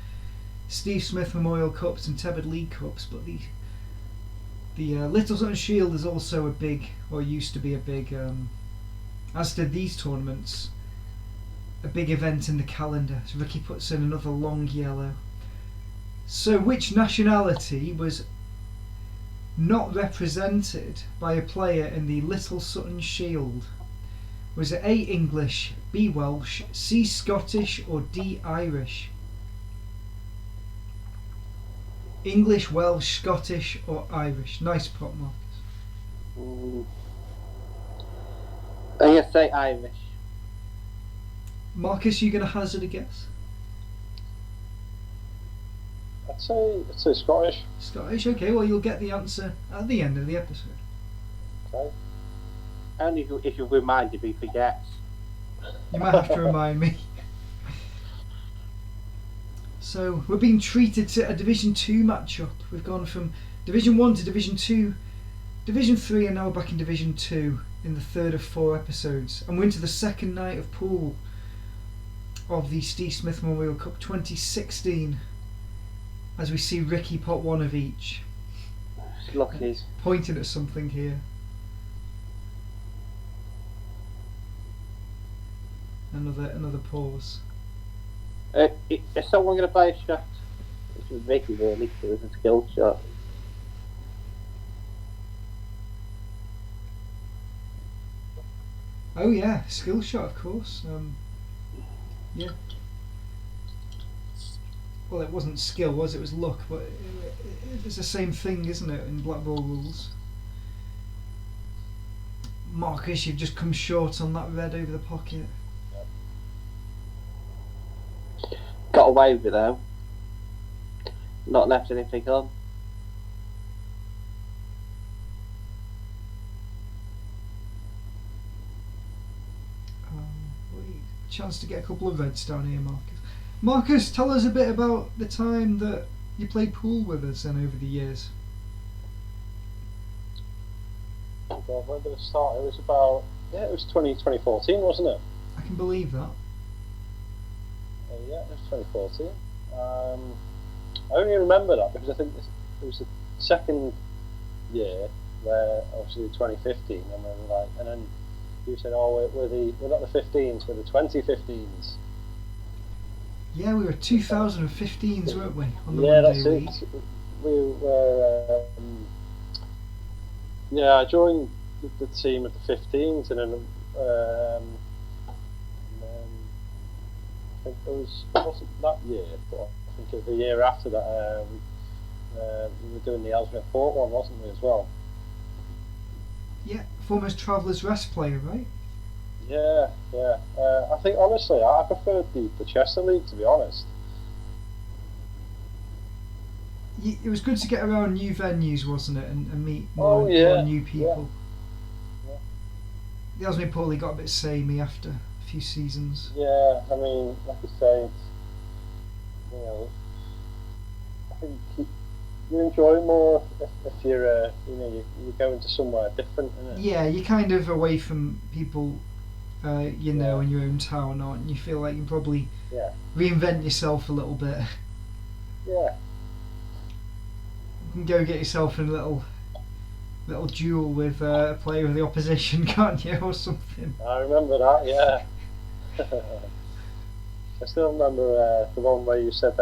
Steve Smith Memorial Cups and Teppid League Cups, but the Little Sutton Shield is also a big, or used to be a big, as did these tournaments, a big event in the calendar. So Rikki puts in another long yellow. So which nationality was not represented by a player in the Little Sutton Shield? Was it A, English, B, Welsh, C, Scottish, or D, Irish? English, Welsh, Scottish, or Irish? Nice prop, Marcus. I'm going to say Irish. Marcus, you going to hazard a guess? I'd say Scottish. Scottish, okay, well you'll get the answer at the end of the episode. Okay. Only if you remind if he forgets. You might have to remind me. So we're being treated to a Division 2 matchup. We've gone from Division 1 to Division 2, Division 3, and now we're back in Division 2 in the third of 4 episodes. And we're into the second night of pool of the Steve Smith Memorial Cup 2016, as we see Rikki pot one of each. Lucky. Pointing at something here. Another pause. Is someone going to play a shot? It's with Rikki really, so it's a skill shot. Oh yeah, skill shot, of course. Yeah. Well, it wasn't skill, was it? It was luck, but it's the same thing, isn't it, in black ball rules? Marcus, you've just come short on that red over the pocket. Got away with it though. Not left anything on. Wait, chance to get a couple of reds down here, Marcus. Marcus, tell us a bit about the time that you played pool with us then over the years. Oh God, when did it start? It was about, it was 2014, wasn't it? I can believe that. Yeah, it was 2014. I only remember that because I think it was the second year where obviously 2015, and then you said, "Oh, we're not the 15s, we're the 2015s." Yeah, we were 2015s, weren't we? On the yeah, Monday that's week. it. We were. Yeah, I joined the team at the 15s, and then. I think it wasn't that year, but I think it was the year after that we were doing the Ellesmere Port one, wasn't we, as well? Yeah, former Travellers Rest player, right? Yeah. I think honestly, I preferred the Chester League, to be honest. It was good to get around new venues, wasn't it, and meet more new people. Yeah. The Ellesmere Port League got a bit samey after a few seasons. Yeah, I mean, like I say, I think you enjoy more if you're, you're going to somewhere different, isn't it? Yeah, you're kind of away from people, in your own town, aren't you? You feel like you can probably reinvent yourself a little bit. Yeah. You can go get yourself in a little duel with a player of the opposition, can't you, or something? I remember that, yeah. I still remember the one where you said,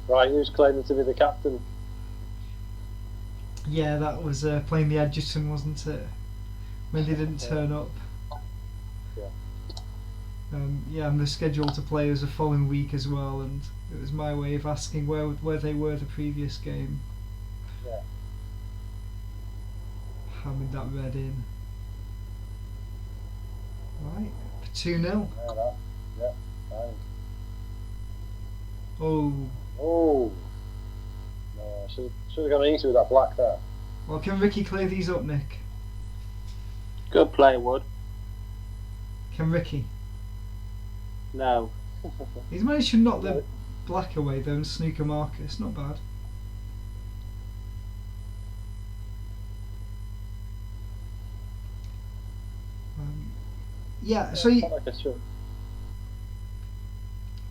right, who's claiming to be the captain? Yeah, that was playing the Edgerton, wasn't it? When they didn't turn up. Yeah. And they're scheduled to play us the following week as well, and it was my way of asking where they were the previous game. Yeah. Hammering that red in. Right, for 2-0. Yeah, fine. Oh. No, I should have gone easy with that black there. Well, can Rikki clear these up, Nick? Good play, Wood. Can Rikki? No. He's managed to knock the black away though and snooker Marcus. Not bad. Yeah, so you, like I should.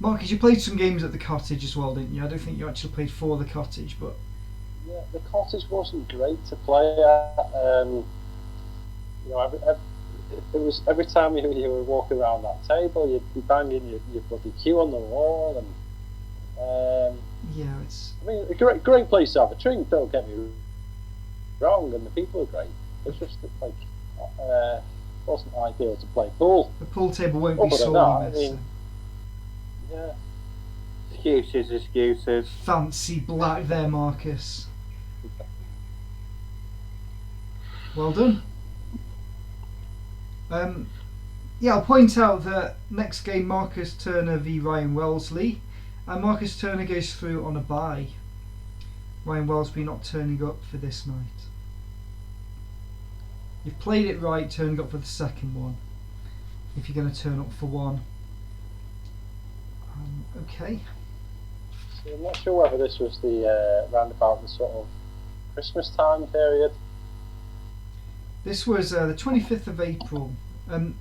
Marcus, you played some games at the cottage as well, didn't you? I don't think you actually played for the cottage, but Yeah, the cottage wasn't great to play at. You know, it was every time you were walking around that table, you'd be banging your bloody cue on the wall, and yeah, it's. I mean, a great place to have a drink. Don't get me wrong, and the people are great. It's just like wasn't ideal to play pool. The pool table won't be Other than sorry, that, I miss. mean, yeah. Excuses. Fancy black there, Marcus. Well done. Yeah, I'll point out that next game, Marcus Turner v Ryan Wellesley, and Marcus Turner goes through on a bye. Ryan Wellesley not turning up for this night. You've played it right, turning up for the second one. If you're going to turn up for one. Okay. So I'm not sure whether this was the round about the sort of Christmas time period. This was the 25th of April.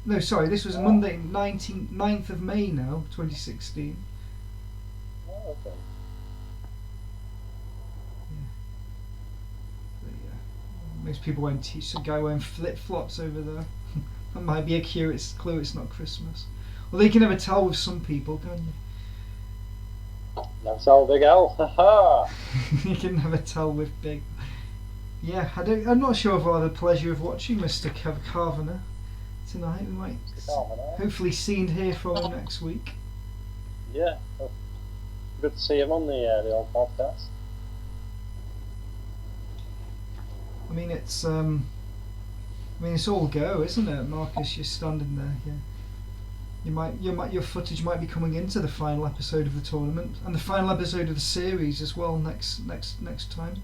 No, sorry, this was Monday, 9th of May now, 2016. Oh, okay. Most people won't teach a guy wearing flip-flops over there. That might be a clue it's not Christmas. Well, you can never tell with some people, can you? That's all Big L. Haha. You can never tell with Big. Yeah, I'm not sure if I'll have the pleasure of watching Mr. Carvener tonight. We might hopefully see and hear from him next week. Yeah, well, good to see him on the old podcast. I mean, it's all go, isn't it, Marcus? You're standing there. Yeah, your footage might be coming into the final episode of the tournament and the final episode of the series as well next time.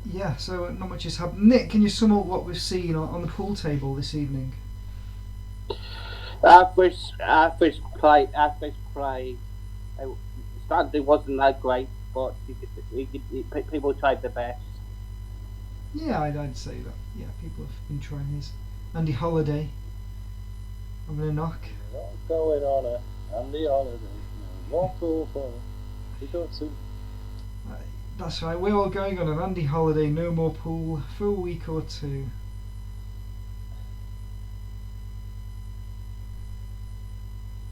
Yeah, so not much has happened. Nick, can you sum up what we've seen on the pool table this evening? Average play. Standing wasn't that great, but people tried their best. Yeah, I'd say that. Yeah, people have been trying his. Andy Holiday having a knock. What's going on Andy Holiday? Walk over. We go to. That's right, we're all going on an Andy Holiday no more pool for a week or two.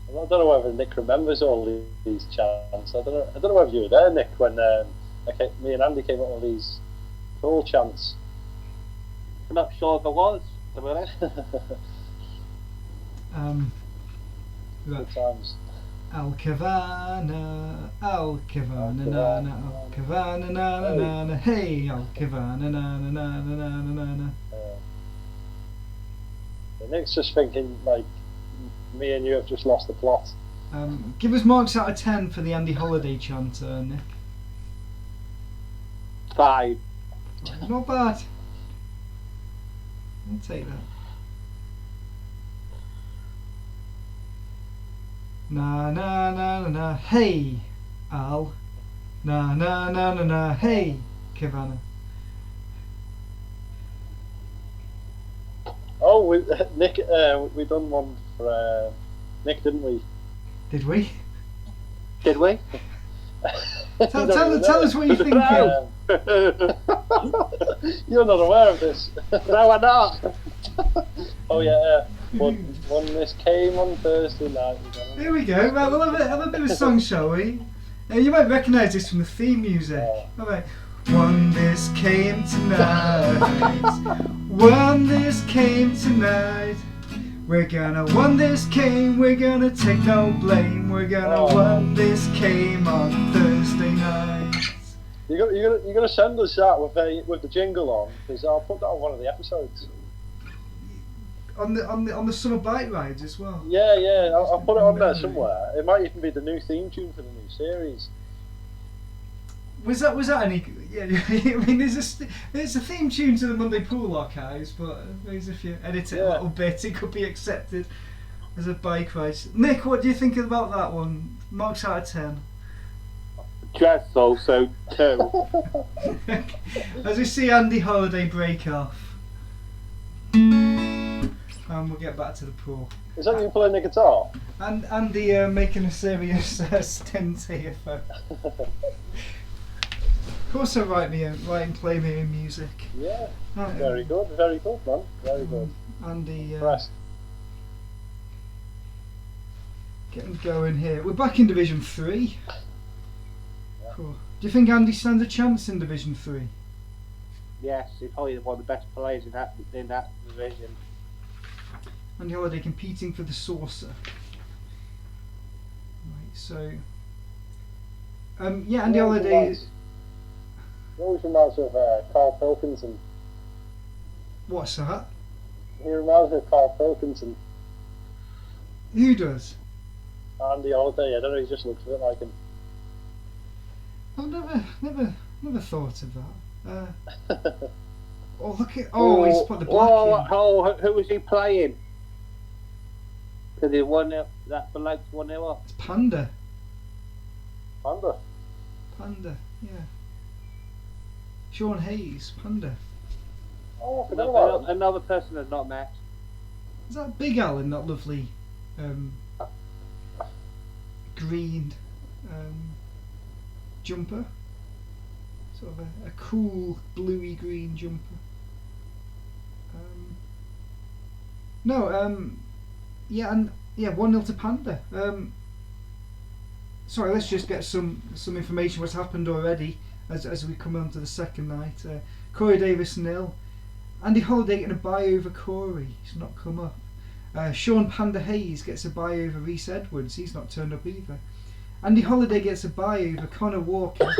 I don't know whether Nick remembers all these chants. I don't know whether you were there, Nick, when me and Andy came up with these pool chants. I'm not sure if I was, to be honest. Good times. Al Cavana, Al Cavana, na na, Al Cavana, na na na na, hey, Al Cavana, na na na na na na na. Nick's just thinking like me and you have just lost the plot. Give us marks out of 10 for the Andy Holiday chant, Nick. 5. Not bad. I'll take that. Na na na na na, hey, Al. Na na na na na, hey, Cavana. Oh, Nick, we done one for Nick, didn't we? Did we? Did we? Tell us what you're thinking. You're not aware of this. No, I'm not. Oh yeah, when this came on Thursday night. Here we go. Right, we'll have a bit of a song, shall we? You might recognise this from the theme music. All right. When this came tonight, when this came tonight, we're gonna when this came, we're gonna take no blame. We're gonna when this came on Thursday night. You're gonna send us that with the jingle on, because I'll put that on one of the episodes. On the summer bike rides as well. Yeah, I'll put it on there somewhere. It might even be the new theme tune for the new series. Was that any? Yeah, I mean, there's a theme tune to the Monday Pool Archives, but if you edit it a little bit, it could be accepted as a bike ride. Nick, what do you think about that one? Marks out of 10. Dreadful, so 2. As we see Andy Holiday break off. and we'll get back to the pool. Is that you playing the guitar? And Andy making a serious stint here for. Of course, I write and play my own music. Yeah. Very good, man. Very good. Andy. Impressed. Getting going here. We're back in Division 3. Yeah. Cool. Do you think Andy stands a chance in Division 3? Yes, he's probably one of the best players in that division. Andy Holiday competing for the saucer. Right, so. Andy Holiday. He always reminds me of Carl Pilkington. What's that? He reminds me of Carl Pilkington. Who does? Andy Holiday. I don't know. He just looks a bit like him. I've never thought of that. Oh look at! Oh, he's put the black in. Who was he playing? Because he won that bloke's 1-0 up. It's Panda. Panda. Yeah. Sean Hayes, Panda. Oh, I forgot about him. Another person that's not matched. Is that Big Al in that lovely green jumper? Sort of a cool bluey green jumper. 1-0 to Panda. Sorry, let's just get some information what's happened already as we come on to the second night. Corey Davis 0. Andy Holiday getting a bye over Corey. He's not come up. Sean Panda Hayes gets a bye over Reese Edwards. He's not turned up either. Andy Holiday gets a bye over Connor Walker.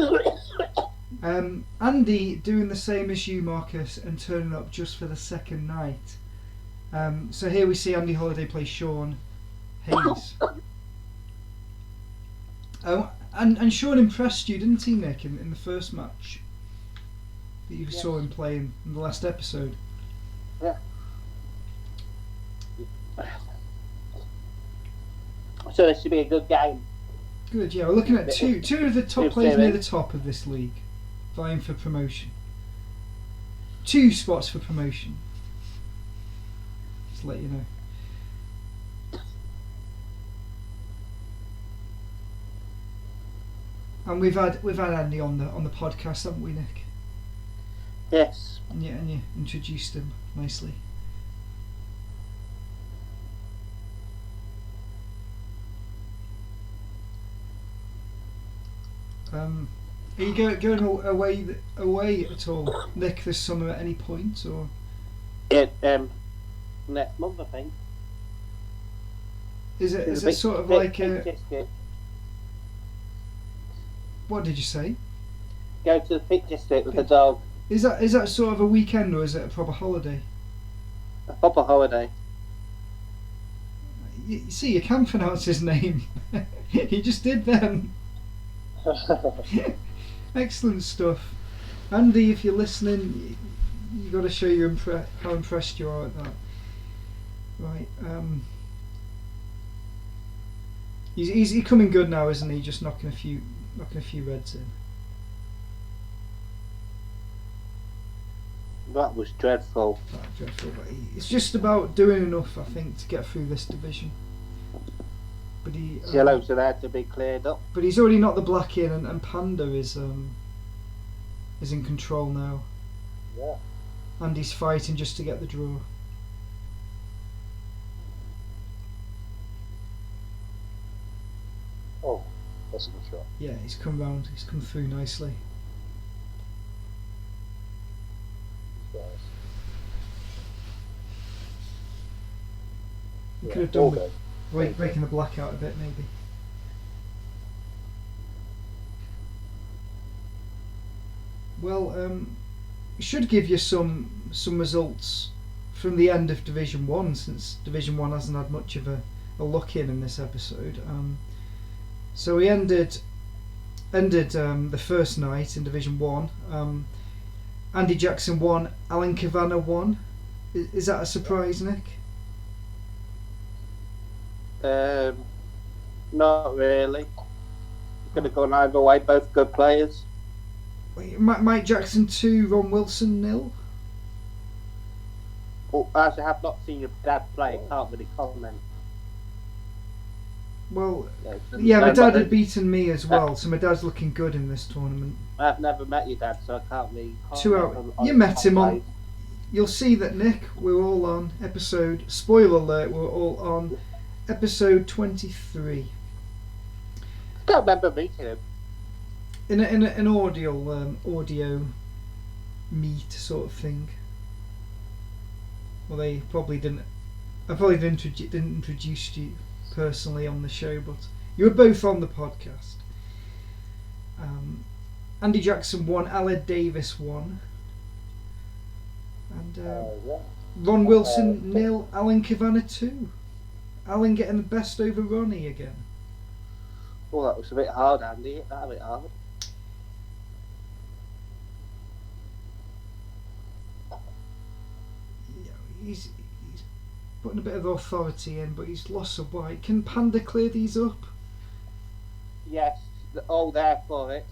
Andy doing the same as you, Marcus, and turning up just for the second night. So here we see Andy Holiday play Sean Hayes. And Sean impressed you, didn't he, Nick, in the first match that you saw him playing in the last episode? Yeah. So this should be a good game. Good, yeah. We're looking at two of the top players near the top of this league, vying for promotion. 2 spots for promotion. Just to let you know. And we've had Andy on the podcast, haven't we, Nick? Yes. And you introduced him nicely. Are you going away at all, Nick, this summer at any point, or? Next month, I think. Is it sort of like a? District. What did you say? Go to the Peak District with the dog. Is that sort of a weekend, or is it a proper holiday? A proper holiday. You see, you can pronounce his name. You just did then. Excellent stuff. Andy, if you're listening, you got to show how impressed you are at that. Right. He's coming good now, isn't he? Just knocking a few reds in. That was dreadful. Dreadful, but it's just about doing enough, I think, to get through this division. But Yellows are there to be cleared up. But he's already knocked the black in, and Panda is in control now. Yeah. And he's fighting just to get the draw. Oh, that's a good shot. Yeah, he's come round. He's come through nicely. You could have done with breaking the black out a bit, maybe. Well, it should give you some results from the end of Division 1, since Division 1 hasn't had much of a look in this episode. So we ended the first night in Division 1. Andy Jackson won, Alan Kavanagh won. Is that a surprise, Nick? Not really. Could have gone either way, both good players. Wait, Mike Jackson 2, Ron Wilson 0? But as I have not seen your dad play, I can't really comment. Well, yeah, my dad had beaten me as well, so my dad's looking good in this tournament. I've never met your dad, so I can't really. 2 hours. You met him on. You'll see that, Nick, we're all on episode. Spoiler alert, we're all on episode 23. I don't remember meeting him. In an audio meet sort of thing. Well, they probably didn't. I probably didn't introduce you personally on the show, but you were both on the podcast. Andy Jackson won, Aled Davis won, and Ron Wilson 0, Alan Cavanagh 2. Alan getting the best over Ronnie again. Well, that was a bit hard, Andy. That was a bit hard. Yeah, he's putting a bit of authority in, but he's lost some white. Can Panda clear these up? Yes, they're all there for it.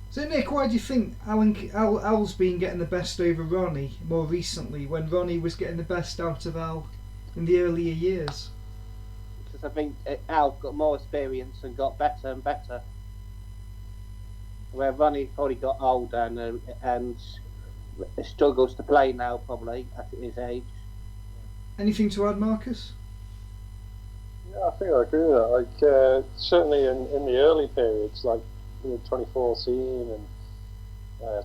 So Nick, why do you think Al's been getting the best over Ronnie more recently, when Ronnie was getting the best out of Al in the earlier years? Because I think Al got more experience and got better and better. Where Ronnie probably got older and struggles to play now, probably at his age. Anything to add, Marcus? Yeah, I think I agree with that. Like, certainly in the early periods, like 2014 and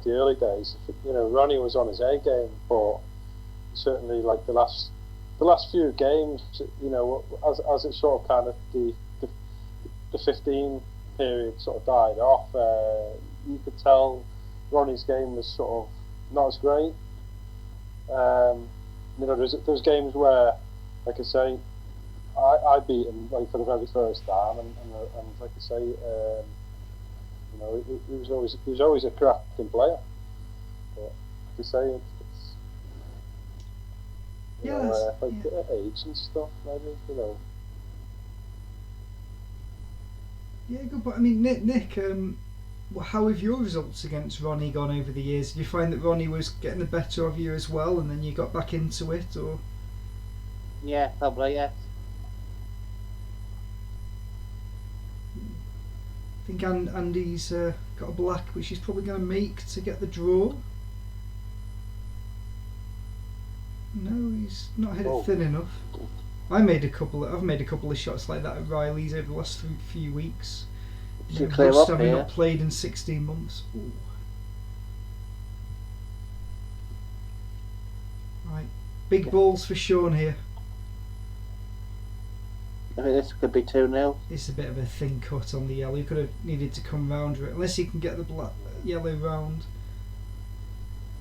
the early days, Ronnie was on his A game, but certainly like the last few games, as it sort of kind of the 15 period sort of died off, you could tell Ronnie's game was sort of not as great. There's games where, like I say, I beat him like for the very first time, and like I say, he was always a cracking player. But like I say, it's age and stuff, maybe, Yeah, good. But I mean, Nick, how have your results against Ronnie gone over the years? Did you find that Ronnie was getting the better of you as well, and then you got back into it, or? Yeah, probably, yes. I think Andy's got a black, which he's probably going to make to get the draw. No, he's not hit it thin enough. I've made a couple of shots like that at Riley's over the last few weeks. Clear up having here. not played in 16 months. Ooh. Right, big balls for Sean here. I think this could be 2-0. It's a bit of a thin cut on the yellow. He could have needed to come round it, unless he can get the yellow round.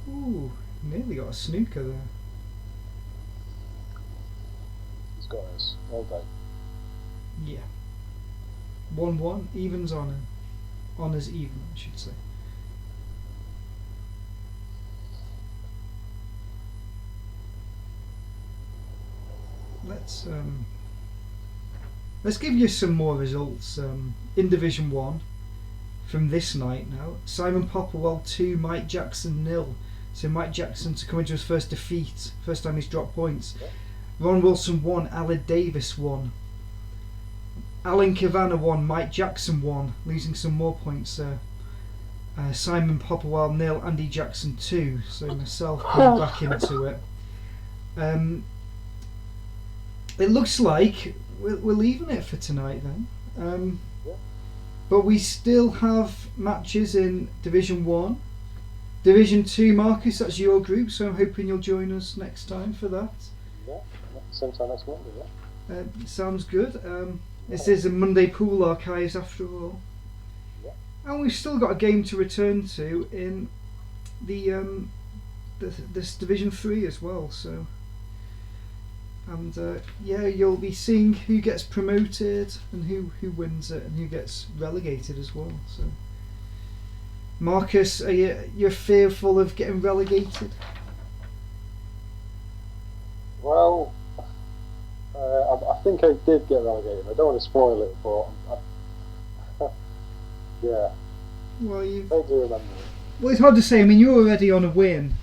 Ooh, nearly got a snooker there. He's got us all day. Yeah. 1-1, evens honour. Honours even, I should say. Let's give you some more results. In Division 1 from this night now. Simon Popperwell 2, Mike Jackson 0. So Mike Jackson to come into his first defeat, first time he's dropped points. Ron Wilson 1, Aled Davis 1. Alan Cavanagh 1, Mike Jackson 1, losing some more points there. Simon Popperwell 0, Andy Jackson 2. So myself coming back into it. It looks like we're leaving it for tonight then. But we still have matches in Division 1. Division 2, Marcus, that's your group, so I'm hoping you'll join us next time for that. Yeah, sometime next Monday, yeah. Sounds good. This is a Monday Pool Archives after all. Yeah. And we've still got a game to return to in this Division 3 as well, so... And you'll be seeing who gets promoted and who wins it and who gets relegated as well. So, Marcus, you're fearful of getting relegated? Well, I think I did get relegated. I don't want to spoil it, but yeah. Well, I do remember it. Well, it's hard to say. I mean, you're already on a win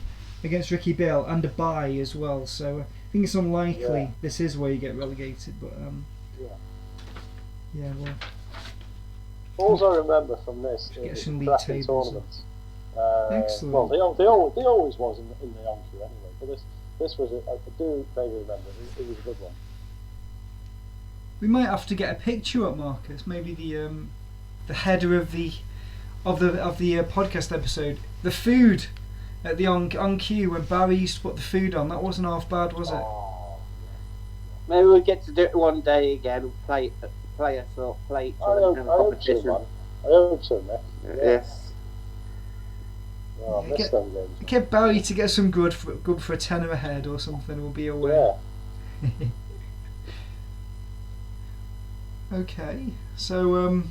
against Rikki Bill and a bye as well. So I think it's unlikely this is where you get relegated. But well. All I remember from this is some league cracking tables. tournaments. Excellent. Well, they always was in the on queue anyway. But this was I do vaguely remember it was a good one. We might have to get a picture up, Marcus. Maybe the header of the podcast episode. The food at the on queue when Barry used to put the food on. That wasn't half bad, was it? Maybe we'll get to do it one day again. Play a sort of play. I hope so, man. I hope so, Nick. Yes. Oh, I miss them games. Get Barry to get some good for a tenner a head or something. We'll be away. Yeah. Okay, so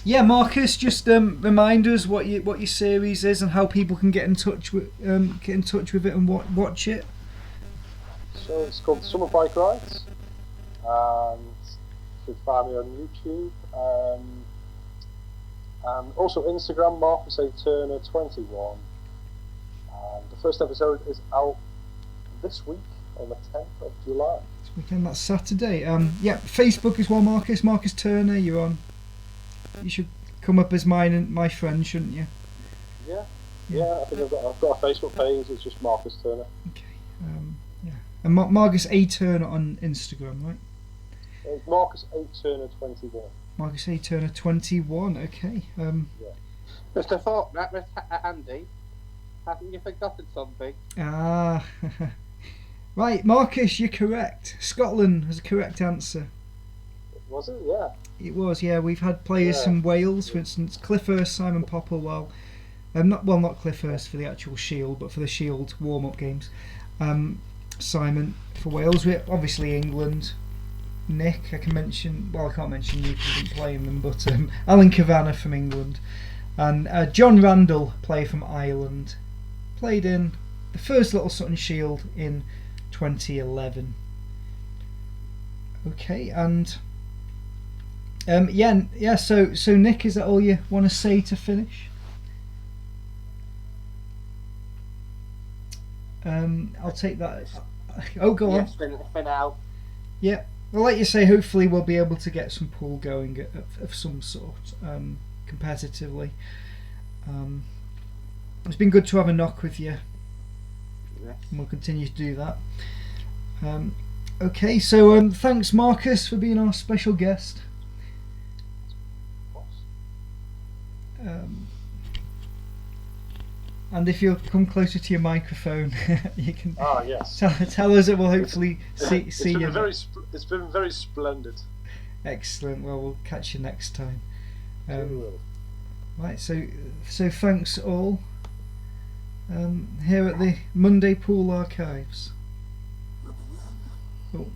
Marcus, just remind us what your series is and how people can get in touch with it and watch it. So it's called Summer Bike Rides, and you can find me on YouTube, and also Instagram, Marcus A Turner 21. And the first episode is out this week on the 10th of July. Weekend, that's Saturday. Facebook as well, Marcus Turner. You're on. You should come up as mine and my friend, shouldn't you? Yeah. I think I've got a Facebook page. It's just Marcus Turner. Okay. And Marcus A Turner on Instagram, right? It's Marcus A Turner 21. Marcus A Turner 21. Okay. Just a thought, Mr. Andy. Haven't you forgotten something? Right, Marcus, you're correct. Scotland was the correct answer. Was it? Yeah. It was, yeah. We've had players from Wales, for instance, Cliff Hurst, Simon Popplewell. Not Cliff Hurst for the actual Shield, but for the Shield warm-up games. Simon for Wales. Obviously England. Nick, I can mention. Well, I can't mention you because you didn't play in them, but Alan Kavanagh from England, and John Randall, player from Ireland, played in the first Little Sutton Shield in 2011. Okay, and so Nick, is that all you want to say to finish? I'll take that. Go on. Yes, for now. Yeah, well, like you say, hopefully we'll be able to get some pool going of some sort, competitively. It's been good to have a knock with you. And we'll continue to do that. Okay, so thanks, Marcus, for being our special guest. And if you'll come closer to your microphone, you can tell us, it will hopefully see you. It's been very splendid. Excellent. Well, we'll catch you next time. Right, so thanks all. Here at the Monday Pool Archives. Oh.